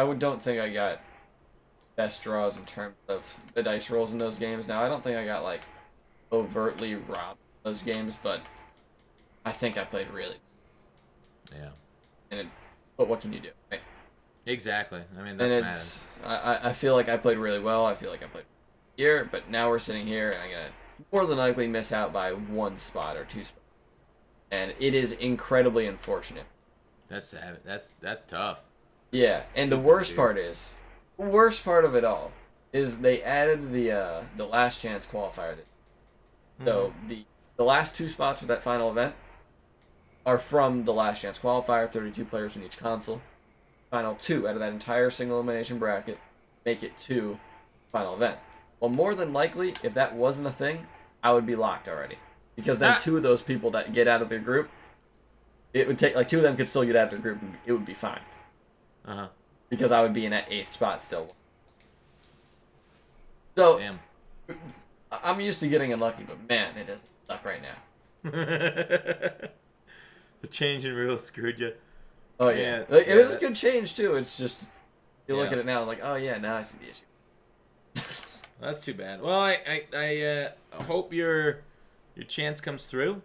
would don't think I got best draws in terms of the dice rolls in those games. Now I don't think I got overtly robbed in those games, but I think I played really. Yeah. But what can you do, right? Exactly. I mean, And that's I feel like I played really well. I feel like I played here, but now we're sitting here, and I'm gonna more than likely miss out by 1 spot or 2 spots, and it is incredibly unfortunate. That's sad. That's tough. Yeah, and the worst part of it all is they added the last chance qualifier. So the last 2 spots for that final event are from the last chance qualifier. 32 players in each console. Final 2 out of that entire single elimination bracket make it to final event. Well, more than likely, if that wasn't a thing, I would be locked already, because then 2 of those people that get out of their group, it would take like 2 of them could still get out of their group, and it would be fine. Because I would be in that 8th spot still. So, Damn. I'm used to getting unlucky, but man, it doesn't suck right now. The change in rules screwed you. Oh yeah, like, it was a good change too. It's just you look at it now, like, oh yeah, now I see the issue. That's too bad. Well, I hope your chance comes through.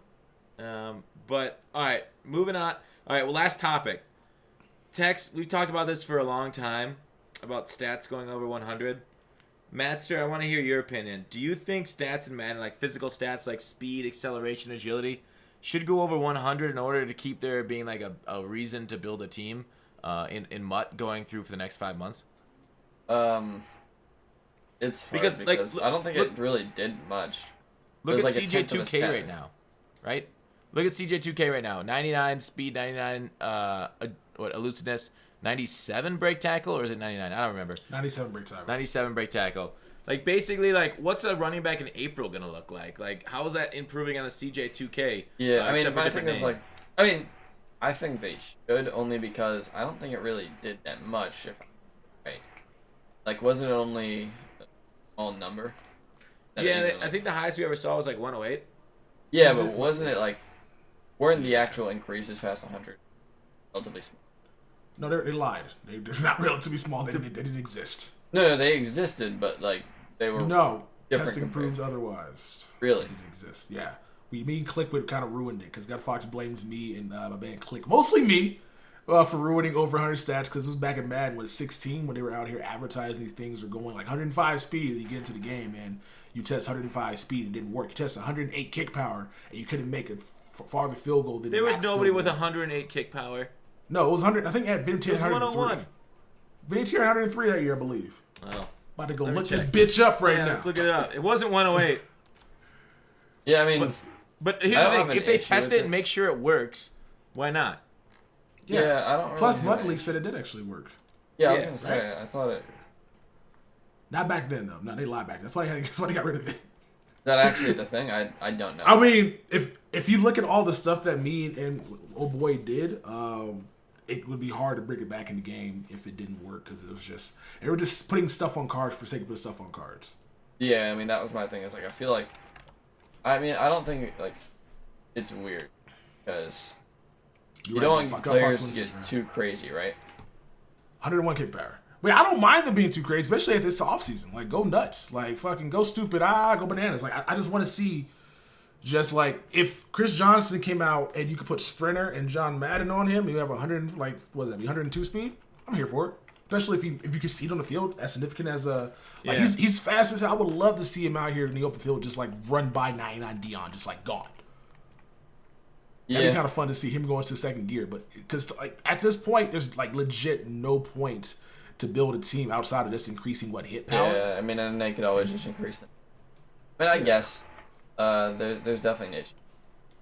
But all right, moving on. All right, well, last topic. Tex, we've talked about this for a long time about stats going over 100. Mattster, I want to hear your opinion. Do you think stats in Madden, like physical stats like speed, acceleration, agility, should go over 100 in order to keep there being like a reason to build a team in MUT going through for the next 5 months? It's hard because I don't think it really did much. Look at like CJ2K right now, right? Look at CJ2K right now. 99 speed, 99 elusiveness, 97 break tackle, or is it 99? I don't remember. 97 break tackle. 97 break tackle. Like, basically, like, what's a running back in April gonna look like? Like, how is that improving on the CJ2K? Yeah, I mean, my thing is like, I think they should, only because I don't think it really did that much. Right? Like, wasn't it only a small number? Yeah, I think the highest we ever saw was like 108. Yeah, but wasn't it like, weren't the actual increases past 100 relatively small? No, they lied. They're not relatively small. They didn't exist. No, they existed, but like they were testing proved otherwise. Really? They didn't exist. Yeah. Me and Clickwood kind of ruined it because Gutfoxx blames me and my band Click, mostly me, for ruining over 100 stats, because it was back in Madden was 16 when they were out here advertising these things are going like 105 speed, and you get into the game and you test 105 speed, it didn't work. You test 108 kick power and you couldn't make a farther field goal than there was nobody with 108 kick power. No, it was 100. I think at Vinatier 101. Vinatier 103 that year, I believe. Oh. About to go look this bitch up right now. Let's look it up. It wasn't 108. Yeah, I mean, but here's the thing: if they test it and make sure it works, why not? Yeah, I don't. Plus, really Buck League said it did actually work. Yeah, I was gonna say. I thought it. Not back then though. No, they lied back then. That's why they got rid of it. Is that actually the thing? I don't know. I mean, if you look at all the stuff that me and old boy did, it would be hard to bring it back in the game if it didn't work, because they were just putting stuff on cards for the sake of putting stuff on cards. Yeah, I mean, that was my thing. Is like, I feel like, I don't think like it's weird, because you don't want players to get too crazy, right? 101 kick power. Wait, I don't mind them being too crazy, especially at this offseason. Like, go nuts. Like, fucking go stupid. Go bananas. Like, I just want to see, just like, if Chris Johnson came out and you could put Sprinter and John Madden on him, you have 100, like, what would that be, 102 speed? I'm here for it. Especially if you can see it on the field, as significant as he's fast as hell. I would love to see him out here in the open field, just like run by 99 Dion, just like gone. Yeah. That'd be kind of fun to see him go into second gear, but because like at this point, there's like legit no point to build a team outside of just increasing hit power. Yeah, I mean, and they could always just increase them. I mean, I guess there's definitely an issue.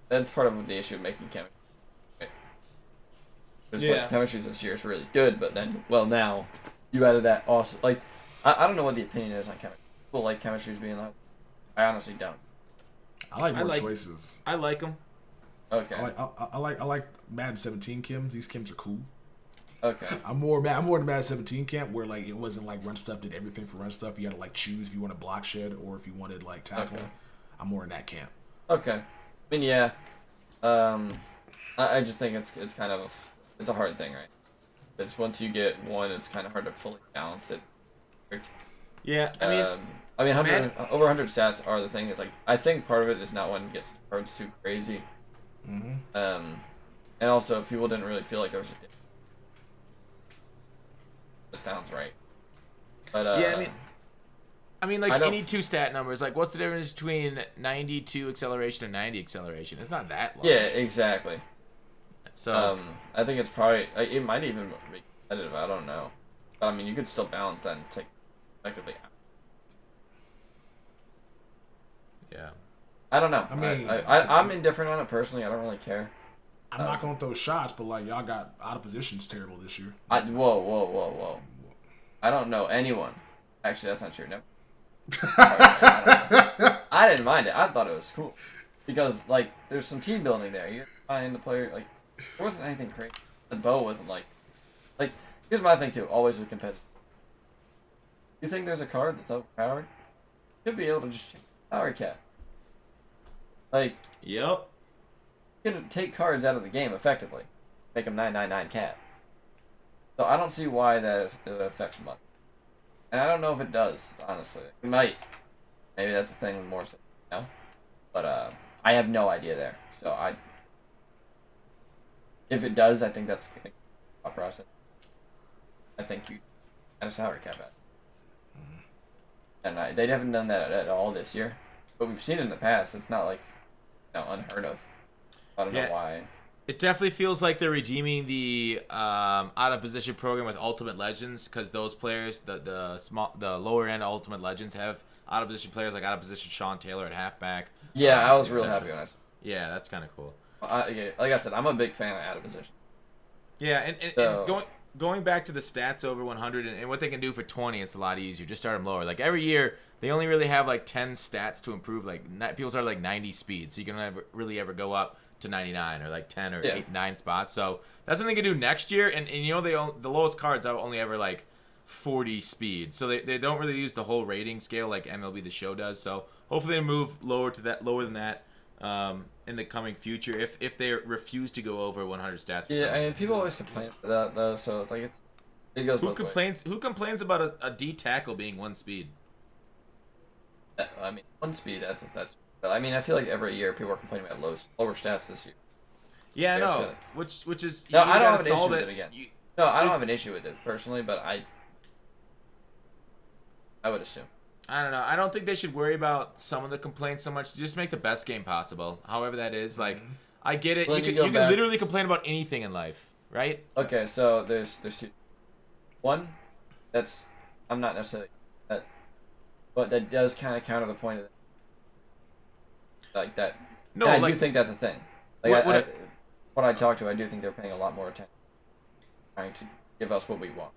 That's part of the issue of making chemistry. Like, chemistry this year is really good, but then, well, now you added that awesome. Like, I don't know what the opinion is on chemistry. People like chemistry as being like, I honestly don't. I like more choices. I like them. Okay. I like Madden 17 chems. These chems are cool. Okay. I'm more in the Madden 17 camp, where like it wasn't like run stuff did everything for run stuff. You had to like choose if you want to block shed or if you wanted like tackle. Okay. I'm more in that camp. Okay. I mean, yeah. I just think it's kind of it's a hard thing, right? Because once you get one, it's kind of hard to fully balance it. Yeah, I mean, over 100 stats are the thing. It's like, I think part of it is not when it gets cards too crazy. And also, people didn't really feel like there was a difference. That sounds right. But yeah, I mean, like any two f- stat numbers. Like, what's the difference between 92 acceleration and 90 acceleration? It's not that large. Yeah, exactly. So, I think it's probably it might even be competitive. I don't know. But I mean, you could still balance that and take effectively out. yeah. I don't know. I mean, I'm indifferent on it personally. I don't really care. I'm not gonna throw shots, but like y'all got out of positions terrible this year. Whoa. I don't know anyone. Actually, that's not true. No. I didn't mind it. I thought it was cool because like there's some team building there. You find the player like there wasn't anything crazy. The bow wasn't like here's my thing too. Always with competitive. You think there's a card that's overpowered? You should be able to just change the power cap. Like Yep. you can take cards out of the game effectively, make them 999 cap. So I don't see why that it affects much. And I don't know if it does, honestly. It might. Maybe that's the thing with more so, you know? But I have no idea there. So if it does, I think that's a process. I think you add a salary cap at. And they haven't done that at all this year. But we've seen it in the past. It's not like unheard of. I don't know why. It definitely feels like they're redeeming the out of position program with Ultimate Legends because those players, the lower end Ultimate Legends have out of position players like out of position Sean Taylor at halfback. Yeah, I was real happy when I saw. Yeah, that's kind of cool. Yeah, like I said, I'm a big fan of out of position. Yeah, and going back to the stats over 100 and what they can do for 20, it's a lot easier. Just start them lower. Like every year, they only really have like 10 stats to improve. Like people start like 90 speed, so you can never really ever go up to 99 or like 10 or 8, 9 spots. So that's something they can do next year. And you know the lowest cards are only ever like 40 speed, so they don't really use the whole rating scale like MLB The Show does. So hopefully they move lower than that in the coming future if they refuse to go over 100 stats. Yeah, I mean people always complain about that though, so it's like it goes both ways. Who complains about a D tackle being 1 speed? I mean 1 speed that's. But I mean I feel like every year people are complaining about lower stats this year. Yeah, I know. Which is no, I don't have an issue with it again. No, I don't have an issue with it personally, but I would assume. I don't know. I don't think they should worry about some of the complaints so much. Just make the best game possible, however that is. Like, I get it. Well, you can literally complain about anything in life, right? Okay, so there's two. One, I'm not necessarily that, but that does kind of counter the point of it. Like that. No, I do think that's a thing. Like when I talk to, I do think they're paying a lot more attention, trying to give us what we want.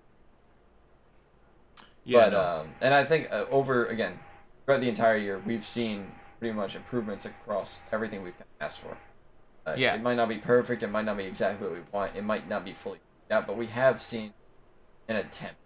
Yeah, but and I think throughout the entire year, we've seen pretty much improvements across everything we've asked for. It might not be perfect. It might not be exactly what we want. It might not be fully out, but we have seen an attempt.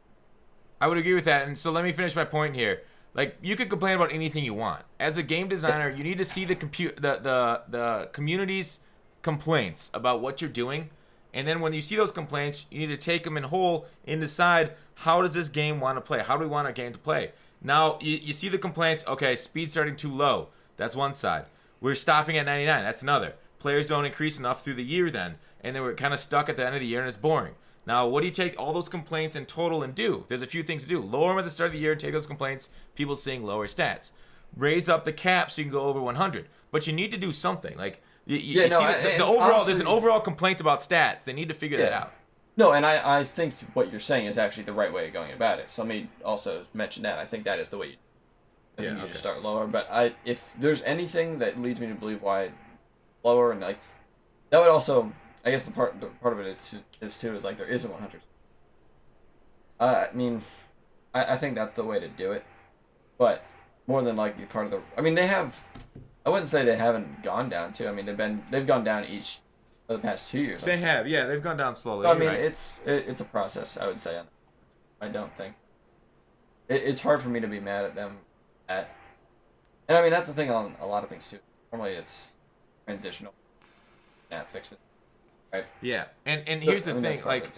I would agree with that. And so let me finish my point here. Like, you could complain about anything you want. As a game designer, you need to see the community's complaints about what you're doing. And then when you see those complaints, you need to take them in whole and decide, how does this game want to play? How do we want our game to play? Now, you see the complaints, okay, speed starting too low. That's one side. We're stopping at 99. That's another. Players don't increase enough through the year then. And then we're kind of stuck at the end of the year and it's boring. Now, what do you take all those complaints in total and do? There's a few things to do. Lower them at the start of the year and take those complaints, people seeing lower stats. Raise up the cap so you can go over 100. But you need to do something. Like, the overall, honestly, there's an overall complaint about stats. They need to figure that out. No, and I think what you're saying is actually the right way of going about it. So let me also mention that. I think that is the way you just start lower. But if there's anything that leads me to believe why lower, and like that would also, I guess the part of it is like there isn't 100. I mean, I think that's the way to do it. But more than likely part of the, I mean, they have. I wouldn't say they haven't gone down too. I mean, they've gone down each of the past 2 years. They have, yeah, they've gone down slowly. I mean, it's a process. I would say. I don't think it's hard for me to be mad at them and I mean that's the thing on a lot of things too. Normally it's transitional. Yeah, fix it. Right. Yeah, and here's the thing, like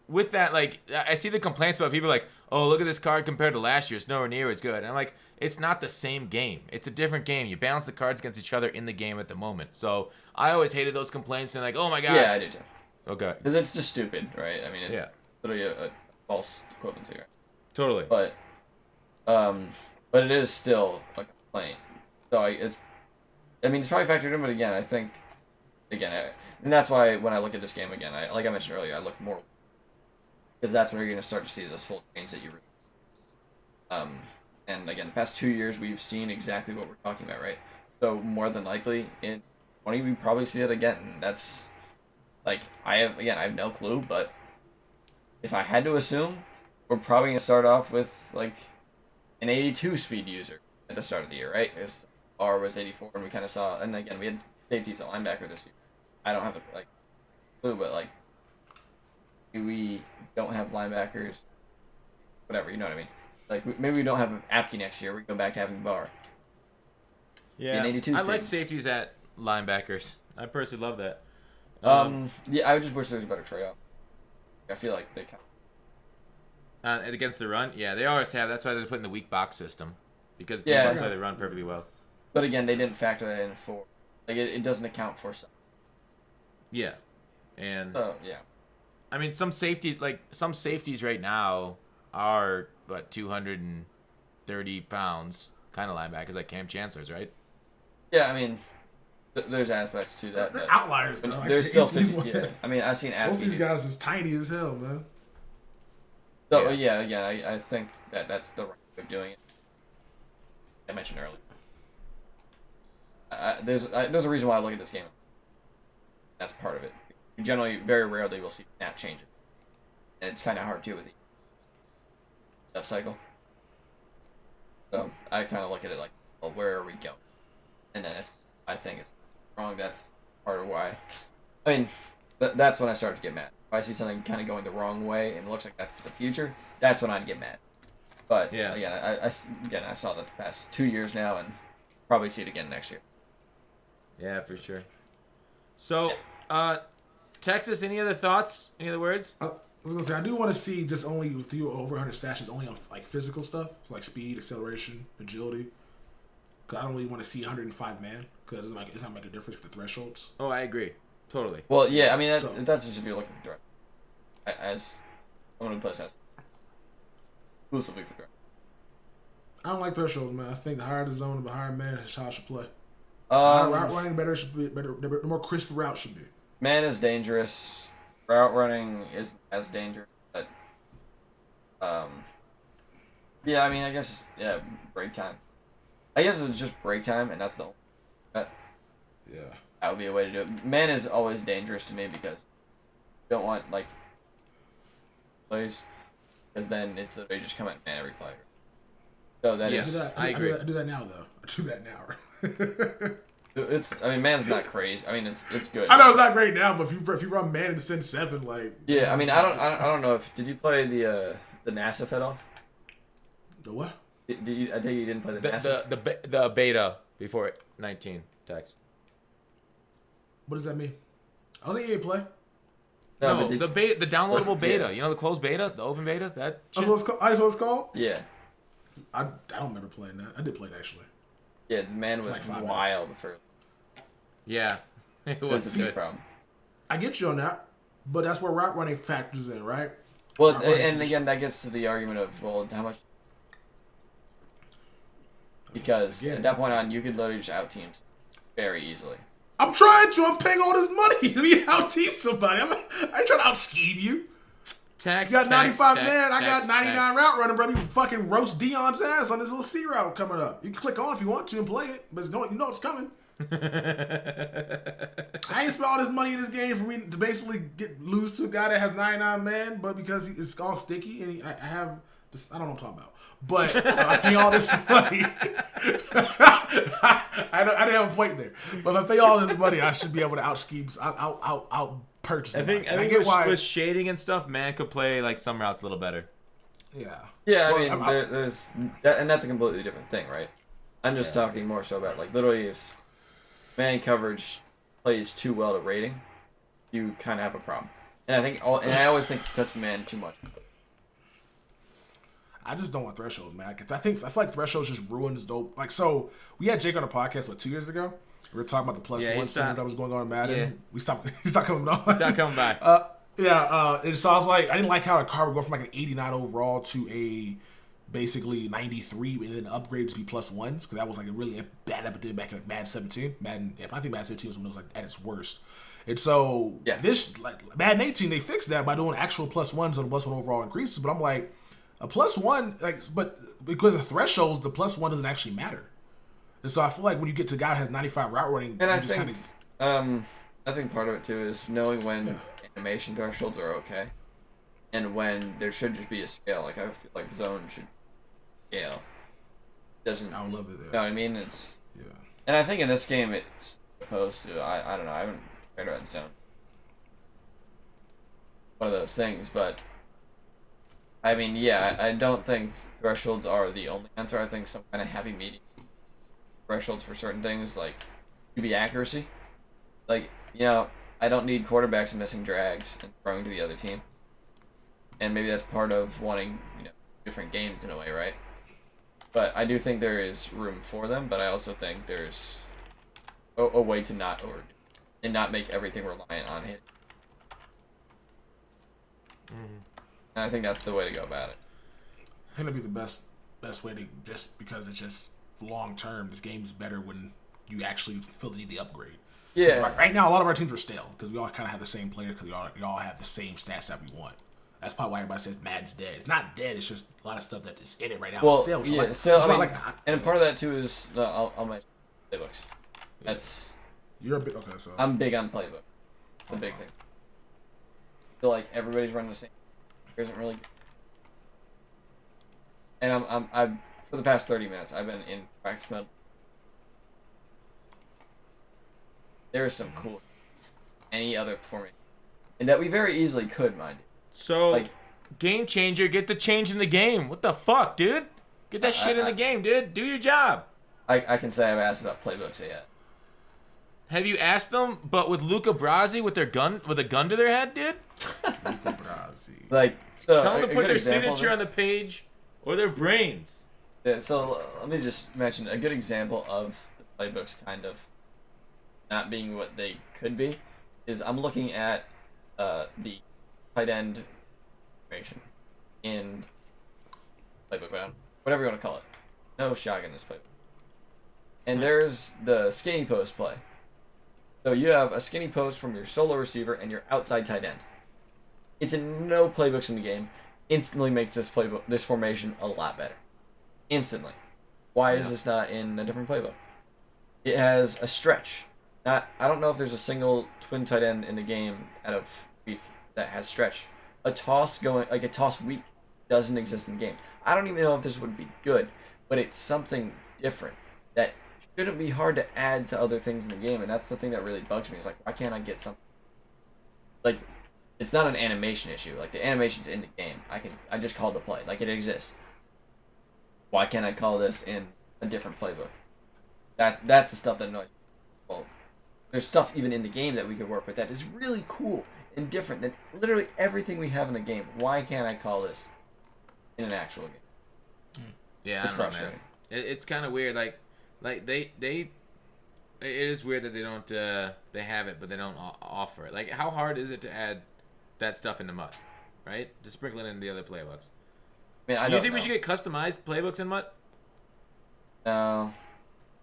with that, like, I see the complaints about people like, oh, look at this card compared to last year. It's nowhere near as good. And I'm like, it's not the same game. It's a different game. You balance the cards against each other in the game at the moment. So I always hated those complaints and like, oh my god. Yeah, I do too. Okay. Because it's just stupid, right? I mean, it's Yeah. literally a false equivalency, right? Totally. But it is still a complaint. So it's probably factored in, but again, I think, and that's why when I look at this game again, like I mentioned earlier, I look more, because that's when you're going to start to see those full change that you. And again, the past 2 years, we've seen exactly what we're talking about, right? So more than likely, in 20, we probably see it again. And that's, like, I have no clue, but if I had to assume, we're probably going to start off with, like, an 82 speed user at the start of the year, right? Because R was 84, and we kind of saw, and again, we had safeties at linebacker this year. I don't have a clue, but like we don't have linebackers, whatever, you know what I mean? Like maybe we don't have Apke next year. We go back to having Barr. Yeah, 82 I speed. like safeties at linebackers. I personally love that. Yeah, I just wish there was a better trade-off. I feel like they against the run, yeah, they always have. That's why they're putting the weak box system, because teams Yeah. play the run perfectly well. But again, they didn't factor that in for, like, it doesn't account for stuff. Yeah, and So yeah. I mean some safeties right now are 230 pounds kind of linebackers like Cam Chancellor's, right? Yeah, I mean, there's aspects to that. They're But outliers, though. there's still 50, yeah. I mean, I've seen Most of these Apke. guys is tiny as hell, man. So Yeah. again, I think that's the right way of doing it. I mentioned earlier. There's a reason why I look at this game. That's part of it. You generally, very rarely, will see snap changes, and it's kind of hard to with the cycle. So I kind of look at it like, well, where are we going? And then if I think it's wrong, that's part of why. I mean, that's when I start to get mad. If I see something kind of going the wrong way and it looks like that's the future, that's when I'd get mad. But Yeah. again, I saw that the past 2 years now, and probably see it again next year. Yeah, for sure. So, Texas, any other thoughts? Any other words? I was gonna say I do want to see just only with you over 100 stashes only on like physical stuff, so like speed, acceleration, agility. Cause I don't really want to see 105 man because it's not make a difference for the thresholds. Oh, I agree. Totally. Well, yeah, I mean So- that's just if you're looking for threat. As someone who plays has exclusively for threat. I don't like thresholds, man. I think the higher the zone, the higher man, that's how I should play. Route running better should be better. The more crisp the route should be. Man is dangerous. Route running is as dangerous, but yeah, I mean, I guess break time. I guess it's just break time, and that's the only. Yeah. That would be a way to do it. Man is always dangerous to me because you don't want like plays, because then it's they just come at man every play. So that Yes. is. I agree. I do that now though. I do that now. It's. I mean, man's not crazy. I mean, it's good. I know it's not great now, but if you run man in Sin 7, like Yeah, I mean, I don't know if did you play the NASA at all? the what? Did you? I think you didn't play the NASA. The beta before 19 Tex. What does that mean? I think you play. No, but the downloadable beta. Yeah. You know, the closed beta, the open beta. That That's shit? what it's called. That's what it's called. Yeah. I don't remember playing that. I did play it actually. Yeah, the man was Like 5 wild for. Yeah, it It was was a speed good. problem. I get you on that, but that's where route running factors in, right? Well, Route running and is- again, that gets to the argument of, well, how much? Because Again. at that point on, you could literally just out teams very easily. I'm trying to. I'm paying all this money to be out team somebody. I ain't trying to out scheme you. Text. You got 95 text, man. I got text, 99 text. route running, brother. You fucking roast Dion's ass on this little C route coming up. You can click on if you want to and play it, but it's going. You know it's coming. I ain't spent all this money in this game for me to basically lose to a guy that has 99 man, but because it's all sticky and I have this, I don't know what I'm talking about. But I pay all this money. I didn't have a point there. But if I pay all this money, I should be able to out scheme, out purchase. I think with shading and stuff, man could play like some routes a little better. Yeah. Yeah, Well, I mean, there's that, and that's a completely different thing, right? I'm just talking more so about like literally if man coverage plays too well to rating, you kind of have a problem. And I always think you touch man too much. I just don't want thresholds, man. Cause I feel like thresholds just ruins dope. Like, so we had Jake on the podcast 2 years ago. We were talking about the plus one center that was going on in Madden. Yeah. We stopped. He stopped coming on. He's not coming back. And so I was like, I didn't like how a car would go from like an 89 overall to a basically 93, and then upgrade to be plus ones, because that was like a really bad epidemic back in Madden 17. I think Madden 17 was when it was like at its worst. And so this like Madden 18, they fixed that by doing actual plus ones on the plus one overall increases. But I'm like, a plus one, like, but because of thresholds, the plus one doesn't actually matter. And so I feel like when you get to a guy who has 95 route running, and I think part of it too is knowing when animation thresholds are okay, and when there should just be a scale. Like I feel like zone should scale. Doesn't. I would love it. You know what I mean? And I think in this game it's supposed to. I don't know. I haven't read about zone. One of those things, but I mean, yeah, I don't think thresholds are the only answer. I think some kind of heavy medium thresholds for certain things, like QB accuracy. Like, you know, I don't need quarterbacks missing drags and throwing to the other team. And maybe that's part of wanting, you know, different games in a way, right? But I do think there is room for them, but I also think there's a way to not overdo and not make everything reliant on hit. And I think that's the way to go about it. I think that'd be the best way to, just because it's just long term. This game's better when you actually feel the need to upgrade. Yeah. Right now, a lot of our teams are stale because we all kind of have the same player, because we all have the same stats that we want. That's probably why everybody says Madden's dead. It's not dead. It's just a lot of stuff that is in it right now. Well, It's stale. yeah, and part of that too is I'll mention playbooks. That's you're a big okay. So I'm big on playbook. The big thing. I feel like everybody's running the same. There isn't really. And I'm for the past 30 minutes I've been in practice mode. There is some cool any other formation, and that we very easily could, mind you. So, like, game changer, get the change in the game. What the fuck, dude? Get that shit in the game, dude. Do your job. I can say I've asked about playbooks yet. Have you asked them, but with Luca Brasi with a gun to their head, dude? Luca Brasi. Like, so tell them to put their signature on the page or their brains. Yeah, so let me just mention a good example of the playbooks kind of not being what they could be is I'm looking at the tight end formation in playbook, whatever you want to call it. No shotgun in this playbook. And there's the skinny post play. So you have a skinny post from your solo receiver and your outside tight end. It's in no playbooks in the game. Instantly makes this formation a lot better. Instantly. Why is this not in a different playbook? It has a stretch. I don't know if there's a single twin tight end in the game out of week that has stretch. A toss weak doesn't exist in the game. I don't even know if this would be good, but it's something different that shouldn't be hard to add to other things in the game, and that's the thing that really bugs me. It's like, why can't I get something? Like, it's not an animation issue. Like, the animation's in the game. I just called the play. Like, it exists. Why can't I call this in a different playbook? That's the stuff that annoys me. Well, there's stuff even in the game that we could work with that is really cool and different than literally everything we have in the game. Why can't I call this in an actual game? Yeah, it's I don't know, man. It's kind of weird. Like it is weird that they don't they have it, but they don't offer it. Like, how hard is it to add that stuff into MUT, right? To sprinkle it into the other playbooks. I mean, Do you think we should get customized playbooks in MUT? No,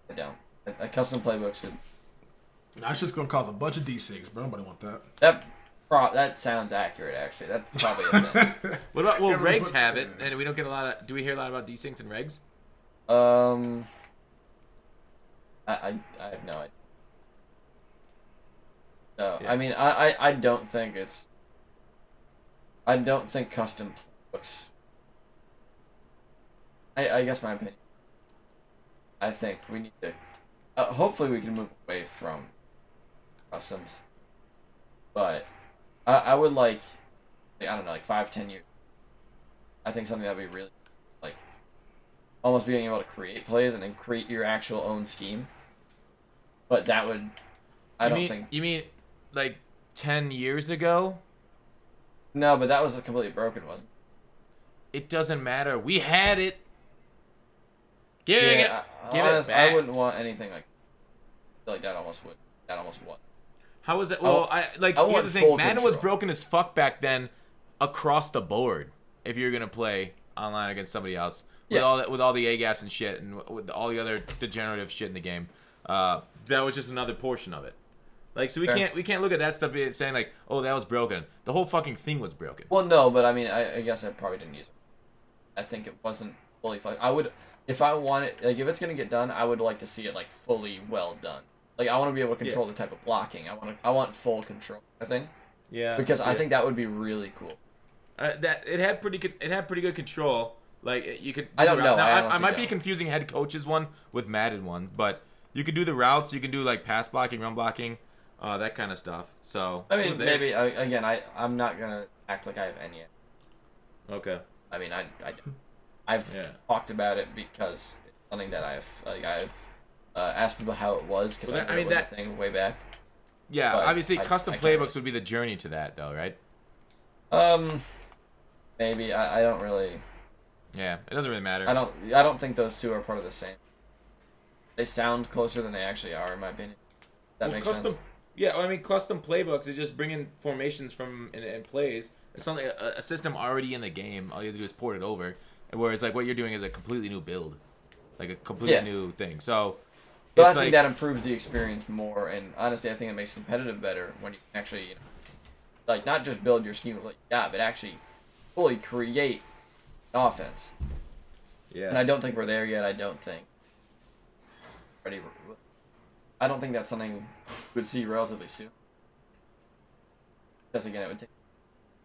I don't. A custom playbook should. That's just gonna cause a bunch of D6, bro. Nobody want that. That sounds accurate, actually. That's probably a thing. What about regs have it, and we don't get a lot of. Do we hear a lot about desyncs and regs? I have no idea. So Yeah. I mean, I don't think it's. I don't think custom playbooks. I guess my opinion. I think we need to. Hopefully, we can move away from customs. But I would like, I don't know, like 5-10 years. I think something that would be really, like, almost being able to create plays and then create your actual own scheme. But that would, I don't think. You mean like 10 years ago? No, but that was completely broken, wasn't it? It doesn't matter. We had it. Give it Honest, back. I wouldn't want anything like that. Almost would. That almost was. How was it? Well, here's want the thing. full Madden was control. broken as fuck back then, across the board. If you're gonna play online against somebody else, with all the A gaps and shit, and with all the other degenerative shit in the game, that was just another portion of it. Like, so we can't look at that stuff and saying like, oh, that was broken. The whole fucking thing was broken. Well, no, but I mean, I guess I probably didn't use it. I think it wasn't fully fucked. I would, if I want it, like, if it's gonna get done, I would like to see it like fully well done. Like, I want to be able to control the type of blocking. I want full control. I think. Yeah. Because I think that would be really cool. That it had pretty good control. Like, you could. I don't know. Now, I might be confusing head coaches one with Madden one, but you could do the routes. You can do like pass blocking, run blocking, that kind of stuff. So I mean, maybe again, I'm not gonna act like I have any. Okay. I mean, I've talked about it because it's something that I've asked people how it was because I mean that thing way back. Yeah, but obviously, custom playbooks would be the journey to that, though, right? Maybe I don't really. Yeah, it doesn't really matter. I don't think those two are part of the same. They sound closer than they actually are, in my opinion. That makes sense. Yeah, I mean, custom playbooks is just bringing formations from and plays. It's something a system already in the game. All you have to do is port it over. Whereas, like, what you're doing is a completely new build, like a completely new thing. So, but I think that improves the experience more, and honestly, I think it makes competitive better when you can actually, like, not just build your scheme like but actually fully create an offense. Yeah. And I don't think we're there yet. I don't think that's something we'd see relatively soon. Because again, it would take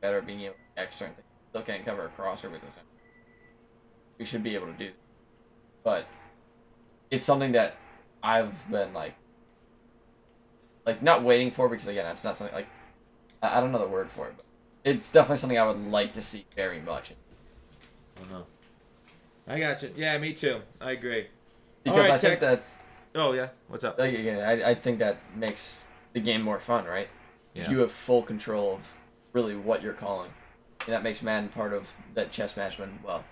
better being able to act certain things. Still can't cover a crosser with this. We should be able to do, but it's something that I've been like not waiting for, because again, it's not something like I don't know the word for it, but it's definitely something I would like to see very much. I got you. Yeah, me too. I agree. Because I think that's. Oh yeah, what's up? Like, again, I think that makes the game more fun, right? Yeah. If you have full control of really what you're calling, and that makes Madden part of that chess match. Well,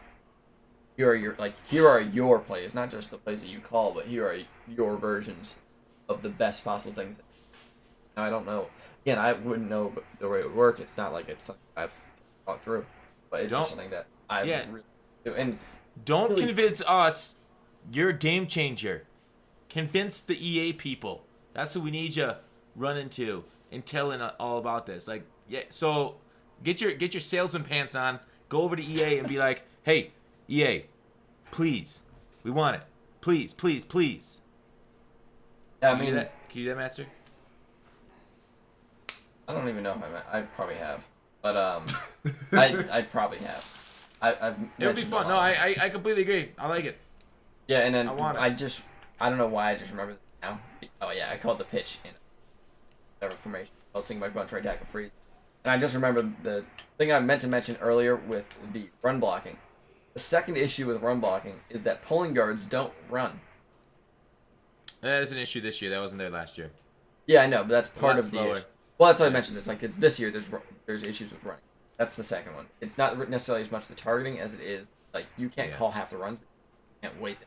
here are your plays, not just the plays that you call, but here are your versions of the best possible things. Now, I don't know. Again, I wouldn't know the way it would work. It's not like it's something I've thought through, but it's just something that I really do. And don't convince us you're a game changer. Convince the EA people. That's who we need you running to and telling all about this. Like, yeah. So get your salesman pants on. Go over to EA and be like, hey, EA, please, we want it. Please, please, please. Yeah, Can you do that, Master? I don't even know if I probably have, but I probably have. It would be fun. No, I completely agree. I like it. Yeah, and then I don't know why I just remember this now. Oh yeah, I called the pitch in whatever formation. I was thinking about going for attack and freeze, and I just remembered the thing I meant to mention earlier with the run blocking. The second issue with run blocking is that pulling guards don't run. That is an issue this year. That wasn't there last year. Yeah, I know, but that's part of the slower. issue. Well, that's why I mentioned this. Like, it's this year. There's issues with running. That's the second one. It's not necessarily as much the targeting as it is like you can't call half the runs. You can't wait.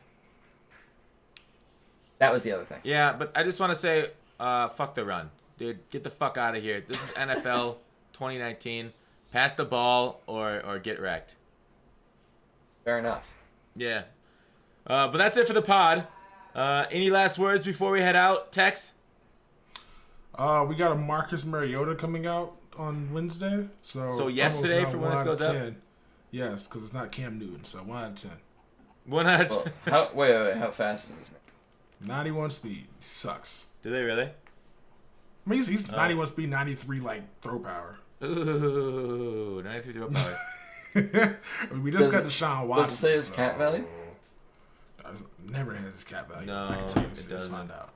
That was the other thing. Yeah, but I just want to say, fuck the run, dude. Get the fuck out of here. This is NFL 2019. Pass the ball or get wrecked. Fair enough. Yeah. But that's it for the pod. Any last words before we head out, Tex? We got a Marcus Mariota coming out on Wednesday. So yesterday for when this goes up? Yes, because it's not Cam Newton. So 1 out of 10. 1 out of 10. Wait. How fast is this man? 91 speed. Sucks. Do they really? I mean, he's 91 speed, 93 like throw power. Ooh, 93 throw power. I mean, we just got Deshaun Watson. Does it say his cat value? Never has his cat value. No, I can tell you. let's find out.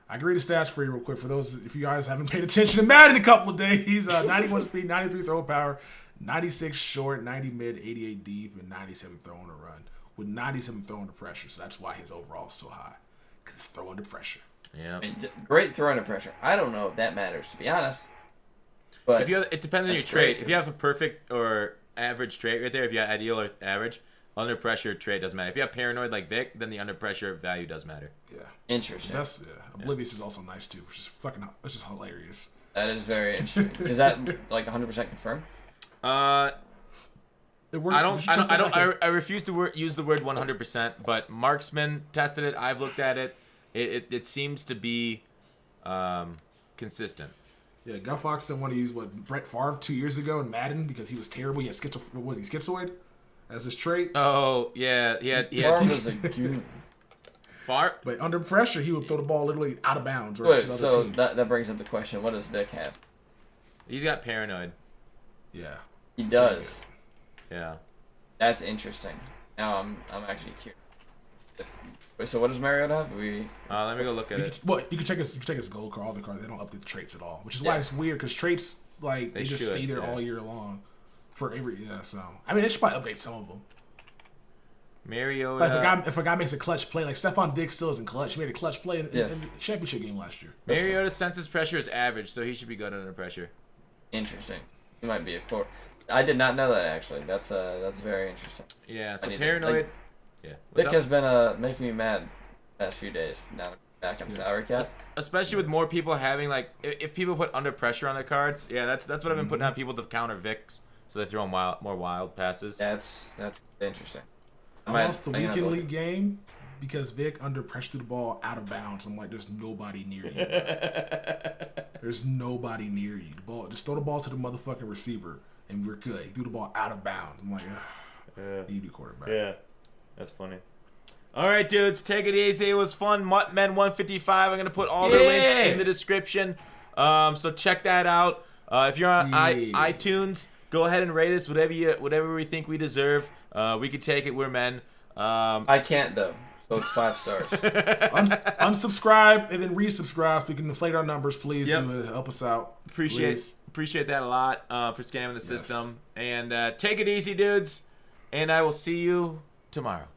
I can read the stats for you real quick. For those, if you guys haven't paid attention to Madden in a couple of days, 91 speed, 93 throw power, 96 short, 90 mid, 88 deep, and 97 throw on a run. With 97 throw under pressure, so that's why his overall is so high. Because it's throw under pressure. Yeah. I mean, great throw under pressure. I don't know if that matters, to be honest. But it depends on your trait. If you have a perfect or average trait right there, if you have ideal or average, under pressure trait doesn't matter. If you have paranoid like Vic, then the under pressure value does matter. Yeah. Interesting. That's Oblivious is also nice too, which is it's just hilarious. That is very interesting. Is that like 100% confirmed? I refuse to use the word 100%, but Marksman tested it. I've looked at it. It seems to be consistent. Yeah, Gutfoxx didn't want to use Brett Favre 2 years ago in Madden because he was terrible. He had schizoid as his trait? Oh yeah, Favre was a goon. Favre? But under pressure, he would throw the ball literally out of bounds. Or Wait, to the other so team. that brings up the question: what does Vic have? He's got paranoid. Yeah. He does. Yeah. That's interesting. Now I'm actually curious. Wait, so what does Mariota have? Let me go look at it. You can check his gold card, all the cards. They don't update the traits at all, which is why it's weird because traits they just stay there all year long for every So I mean, they should probably update some of them. Mariota. Like if a guy makes a clutch play, like Stephon Diggs still isn't clutch. He made a clutch play in the championship game last year. Mariota's census pressure is average, so he should be good under pressure. Interesting. He might be a core. I did not know that actually. That's very interesting. Yeah. So paranoid. Yeah. Vic has been making me mad the past few days. Now I'm back on salary cap. Especially with more people having if people put under pressure on their cards. Yeah, that's what I've been putting on people to counter Vicks, so they throw more wild passes. That's interesting. I lost the weekend league game because Vic under pressure threw the ball out of bounds. I'm like, there's nobody near you. There's nobody near you. Just throw the ball to the motherfucking receiver, and we're good. He threw the ball out of bounds. I'm like, you be quarterback. Yeah, that's funny. All right, dudes, take it easy. It was fun. Muttmen 155. I'm gonna put all the links in the description. So check that out. If you're on iTunes, go ahead and rate us whatever we think we deserve. We could take it. We're men. I can't though, so it's 5 stars. Unsubscribe and then resubscribe so we can inflate our numbers. Please do it. Help us out. Appreciate that a lot for scamming the system. And take it easy, dudes. And I will see you tomorrow.